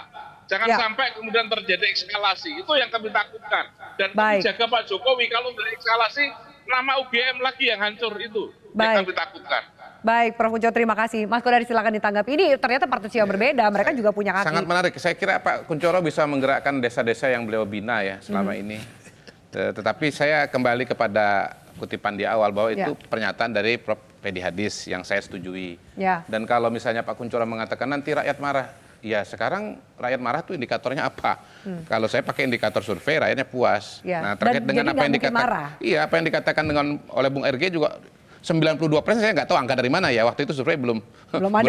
Jangan sampai kemudian terjadi eskalasi. Itu yang kami takutkan. Dan kami jaga Pak Jokowi kalau dari eskalasi nama UGM lagi yang hancur itu. Yang kami takutkan. Baik, Prof. Kunchoro, terima kasih. Mas Kodari silakan ditanggapi. Ini ternyata partnership yang berbeda. Mereka juga punya kaki. Sangat menarik. Saya kira Pak Kunchoro bisa menggerakkan desa-desa yang beliau bina ya selama ini. Tetapi saya kembali kepada kutipan di awal bahwa itu pernyataan dari Prof. Pedi Hadis yang saya setujui. Dan kalau misalnya Pak Kunchoro mengatakan nanti rakyat marah. Ya sekarang rakyat marah tuh indikatornya apa? Kalau saya pakai indikator survei rakyatnya puas. Nah terkait dengan apa yang dikatakan, apa yang dikatakan oleh Bung RG juga 92% saya nggak tahu angka dari mana ya, waktu itu survei belum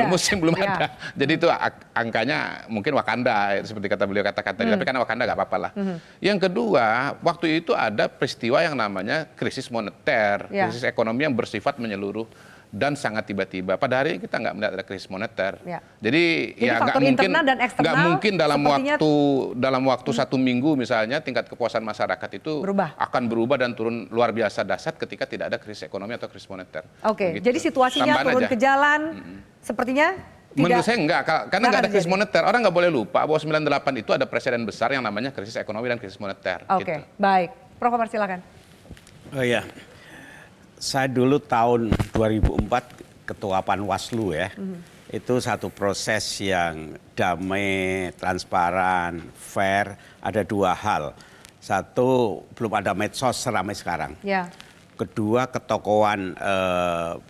musim belum ada. Jadi itu angkanya mungkin Wakanda seperti kata beliau katakan tadi, tapi karena Wakanda nggak apa-apa lah. Yang kedua, waktu itu ada peristiwa yang namanya krisis moneter, krisis ekonomi yang bersifat menyeluruh dan sangat tiba-tiba. Pada hari ini kita nggak melihat ada krisis moneter. Jadi ya nggak mungkin dalam waktu 1 minggu misalnya tingkat kepuasan masyarakat itu akan berubah dan turun luar biasa dahsyat ketika tidak ada krisis ekonomi atau krisis moneter. Oke, jadi situasinya turun ke jalan sepertinya menurut saya enggak, karena nggak ada krisis moneter. Orang nggak boleh lupa bahwa 98 itu ada presiden besar yang namanya krisis ekonomi dan krisis moneter. Oke, baik. Prof. Komar silakan. Oh iya. Saya dulu tahun 2004 ketua Panwaslu ya. Itu satu proses yang damai, transparan, fair. Ada 2 hal. Satu, belum ada medsos seramai sekarang. Kedua, ketokohan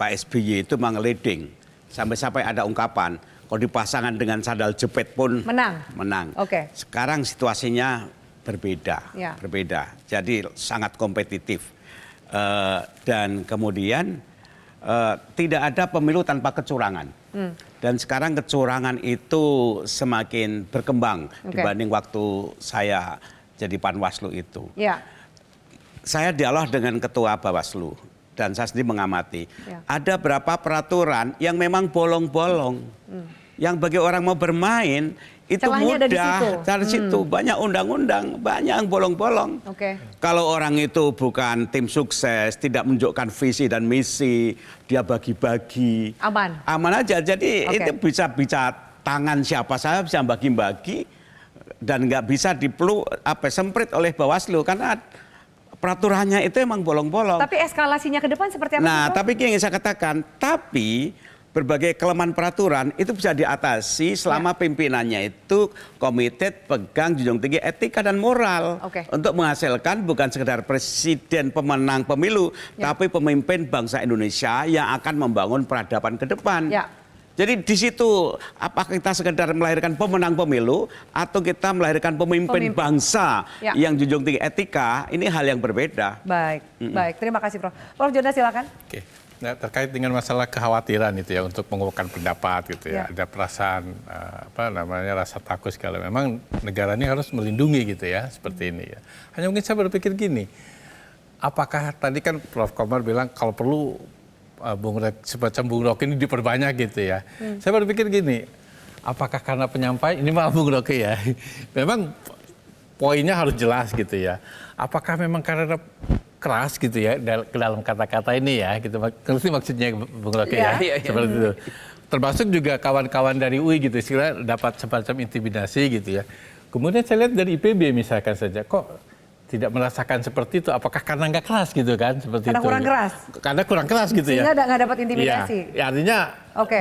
Pak SBY itu mengeleding. Sampai-sampai ada ungkapan, kalau dipasangkan dengan sandal jepit pun menang. Sekarang situasinya berbeda. Jadi sangat kompetitif. Dan kemudian tidak ada pemilu tanpa kecurangan. Dan sekarang kecurangan itu semakin berkembang dibanding waktu saya jadi Panwaslu itu. Saya dialog dengan ketua Bawaslu dan saya sendiri mengamati. Ada berapa peraturan yang memang bolong-bolong. Yang bagi orang mau bermain itu celahnya mudah. Dari situ banyak undang-undang, banyak yang bolong-bolong. Kalau orang itu bukan tim sukses, tidak menunjukkan visi dan misi, dia bagi-bagi. Aman aja. Jadi itu bisa tangan siapa saja bisa bagi-bagi dan nggak bisa semprit oleh Bawaslu karena peraturannya itu emang bolong-bolong. Tapi eskalasinya ke depan seperti apa? Nah, tapi yang saya katakan, berbagai kelemahan peraturan itu bisa diatasi selama pimpinannya itu komited, pegang, junjung tinggi etika dan moral untuk menghasilkan bukan sekedar presiden pemenang pemilu, tapi pemimpin bangsa Indonesia yang akan membangun peradaban ke depan. Jadi di situ apakah kita sekedar melahirkan pemenang pemilu atau kita melahirkan pemimpin bangsa yang junjung tinggi etika, ini hal yang berbeda. Baik, baik. Terima kasih Prof. Prof. Jonas silakan. Nah, terkait dengan masalah kekhawatiran itu ya untuk mengungkapkan pendapat gitu ya. Ada perasaan rasa takut segala. Memang negara ini harus melindungi gitu ya, seperti ini ya. Hanya mungkin saya berpikir gini, apakah tadi kan Prof. Komar bilang kalau perlu semacam Bung Rocky ini diperbanyak gitu ya. Saya berpikir gini, apakah karena penyampaian, ini maaf Bung Rocky ya, memang poinnya harus jelas gitu ya. Apakah memang karena keras gitu ya ke dalam kata-kata ini ya, gitu. Ngerti maksudnya Bung Rocky ya, seperti itu. Termasuk juga kawan-kawan dari UI gitu, sehingga dapat semacam intimidasi gitu ya. Kemudian saya lihat dari IPB misalkan saja, kok tidak merasakan seperti itu, apakah karena nggak keras gitu kan, seperti karena itu. Kurang keras. Karena kurang keras gitu ya. Sehingga nggak dapat intimidasi. Ya, artinya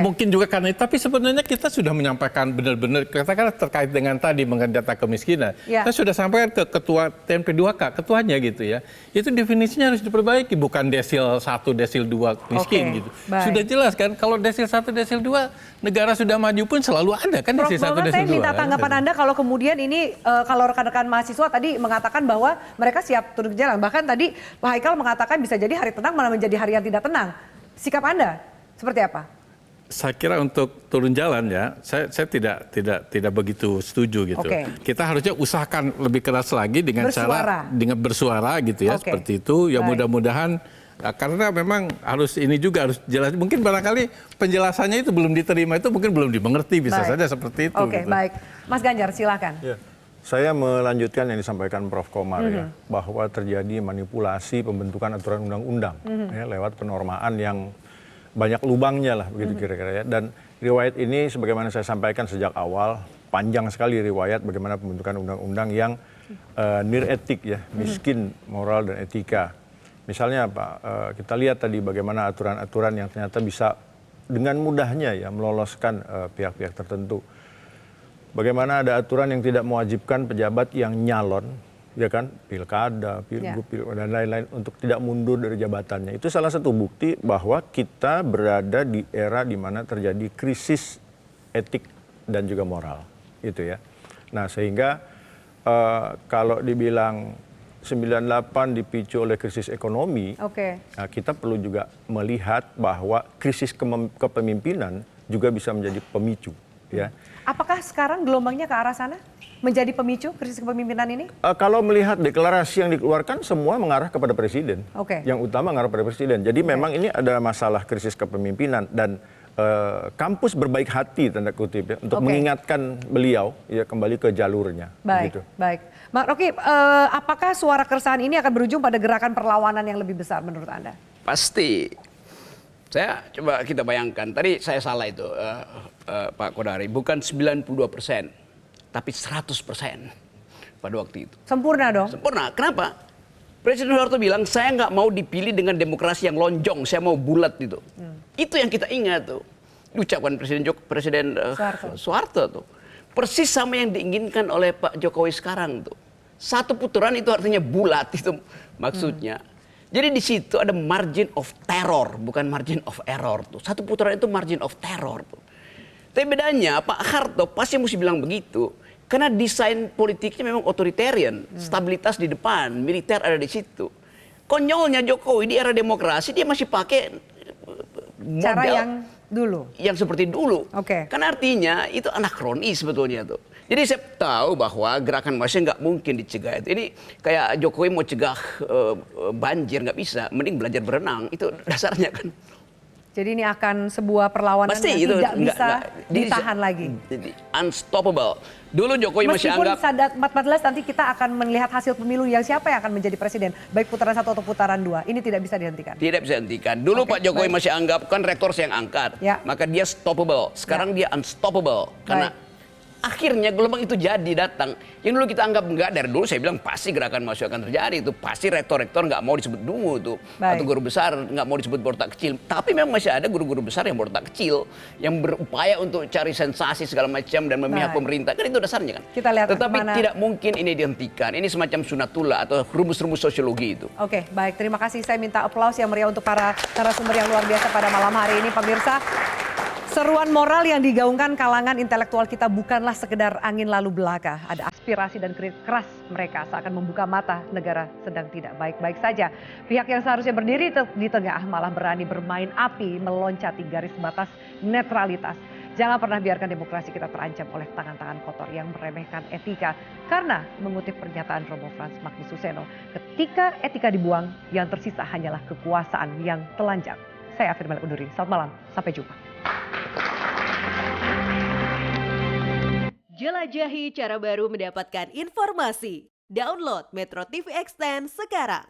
mungkin juga karena itu, tapi sebenarnya kita sudah menyampaikan benar-benar, katakanlah terkait dengan tadi mengenai data kemiskinan. Kita sudah sampaikan ke ketua TNP2K, ketuanya gitu ya. Itu definisinya harus diperbaiki, bukan desil 1, desil 2 miskin gitu. Sudah jelas kan, kalau desil 1, desil 2 negara sudah maju pun selalu ada kan desil 1, desil 2. Saya minta tanggapan Anda kalau kemudian ini kalau rekan-rekan mahasiswa tadi mengatakan bahwa mereka siap turun ke jalan. Bahkan tadi Pak Haikal mengatakan bisa jadi hari tenang malah menjadi hari yang tidak tenang. Sikap Anda seperti apa? Saya kira untuk turun jalan ya, saya tidak begitu setuju gitu. Kita harusnya usahakan lebih keras lagi dengan cara dengan bersuara gitu ya, seperti itu. Ya mudah-mudahan Nah, karena memang harus ini juga harus jelas. Mungkin barangkali penjelasannya itu belum diterima, itu mungkin belum dimengerti, bisa saja seperti itu. Oke, gitu. baik. Mas Ganjar, silakan. Ya. Saya melanjutkan yang disampaikan Prof. Komar ya, bahwa terjadi manipulasi pembentukan aturan undang-undang ya, lewat penormaan yang banyak lubangnya lah, begitu kira-kira ya. Dan riwayat ini sebagaimana saya sampaikan sejak awal, panjang sekali riwayat bagaimana pembentukan undang-undang yang nir etik ya, miskin moral dan etika. Misalnya apa? Kita lihat tadi bagaimana aturan-aturan yang ternyata bisa dengan mudahnya ya meloloskan pihak-pihak tertentu. Bagaimana ada aturan yang tidak mewajibkan pejabat yang nyalon, ya kan, pilkada, pilgub, dan lain-lain untuk tidak mundur dari jabatannya. Itu salah satu bukti bahwa kita berada di era di mana terjadi krisis etik dan juga moral, gitu ya. Nah, sehingga kalau dibilang 98 dipicu oleh krisis ekonomi, nah, kita perlu juga melihat bahwa krisis kepemimpinan juga bisa menjadi pemicu, ya. Apakah sekarang gelombangnya ke arah sana? Menjadi pemicu krisis kepemimpinan ini? Kalau melihat deklarasi yang dikeluarkan, semua mengarah kepada presiden. Yang utama mengarah kepada presiden. Jadi memang ini ada masalah krisis kepemimpinan dan kampus berbaik hati, tanda kutip, ya, untuk mengingatkan beliau ya kembali ke jalurnya. Baik, gitu. baik. Mbak Rocky, apakah suara keresahan ini akan berujung pada gerakan perlawanan yang lebih besar menurut Anda? Pasti. Saya coba kita bayangkan, tadi saya salah itu Pak Kodari, bukan 92%, tapi 100% pada waktu itu. Sempurna dong? Sempurna, kenapa? Presiden Soeharto bilang, saya nggak mau dipilih dengan demokrasi yang lonjong, saya mau bulat gitu. Itu yang kita ingat tuh, diucapkan Presiden Soeharto tuh. Persis sama yang diinginkan oleh Pak Jokowi sekarang tuh. Satu putaran itu artinya bulat, itu maksudnya. Jadi di situ ada margin of terror, bukan margin of error tuh. Satu putaran itu margin of terror tuh. Tapi bedanya Pak Harto pasti mesti bilang begitu. Karena desain politiknya memang otoritarian. Stabilitas di depan, militer ada di situ. Konyolnya Jokowi di era demokrasi dia masih pakai model cara yang dulu. Yang seperti dulu. Karena artinya itu anakronis sebetulnya tuh. Jadi saya tahu bahwa gerakan mahasiswa nggak mungkin dicegah itu. Ini kayak Jokowi mau cegah banjir nggak bisa, mending belajar berenang. Itu dasarnya kan. Jadi ini akan sebuah perlawanan Pasti yang itu tidak bisa ditahan lagi. Unstoppable. Dulu Jokowi masih Meskipun anggap 14 nanti kita akan melihat hasil pemilu yang siapa yang akan menjadi presiden, baik putaran 1 atau putaran 2. Ini tidak bisa dihentikan. Tidak bisa dihentikan. Dulu Pak Jokowi masih anggap kan rektor yang angkat. Maka dia stoppable. Sekarang dia unstoppable. Karena akhirnya gelombang itu jadi datang. Yang dulu kita anggap enggak, dari dulu saya bilang pasti gerakan mahasiswa akan terjadi. Itu pasti rektor-rektor nggak mau disebut dungu tuh. Atau guru besar nggak mau disebut botak kecil. Tapi memang masih ada guru-guru besar yang botak kecil. Yang berupaya untuk cari sensasi segala macam dan memihak pemerintah. Kan itu dasarnya kan. Kita lihat tetapi tidak mungkin ini dihentikan. Ini semacam sunatullah atau rumus-rumus sosiologi itu. Oke, baik. Terima kasih. Saya minta aplaus yang meriah untuk para narasumber yang luar biasa pada malam hari ini. Pemirsa, seruan moral yang digaungkan kalangan intelektual kita bukanlah sekedar angin lalu belaka. Ada aspirasi dan kritik keras mereka seakan membuka mata negara sedang tidak baik-baik saja. Pihak yang seharusnya berdiri di tengah malah berani bermain api meloncati garis batas netralitas. Jangan pernah biarkan demokrasi kita terancam oleh tangan-tangan kotor yang meremehkan etika. Karena mengutip pernyataan Romo Frans Magnisuseno, ketika etika dibuang, yang tersisa hanyalah kekuasaan yang telanjang. Saya Afir Malik undur diri. Selamat malam, sampai jumpa. Jelajahi cara baru mendapatkan informasi. Download Metro TV Extend sekarang.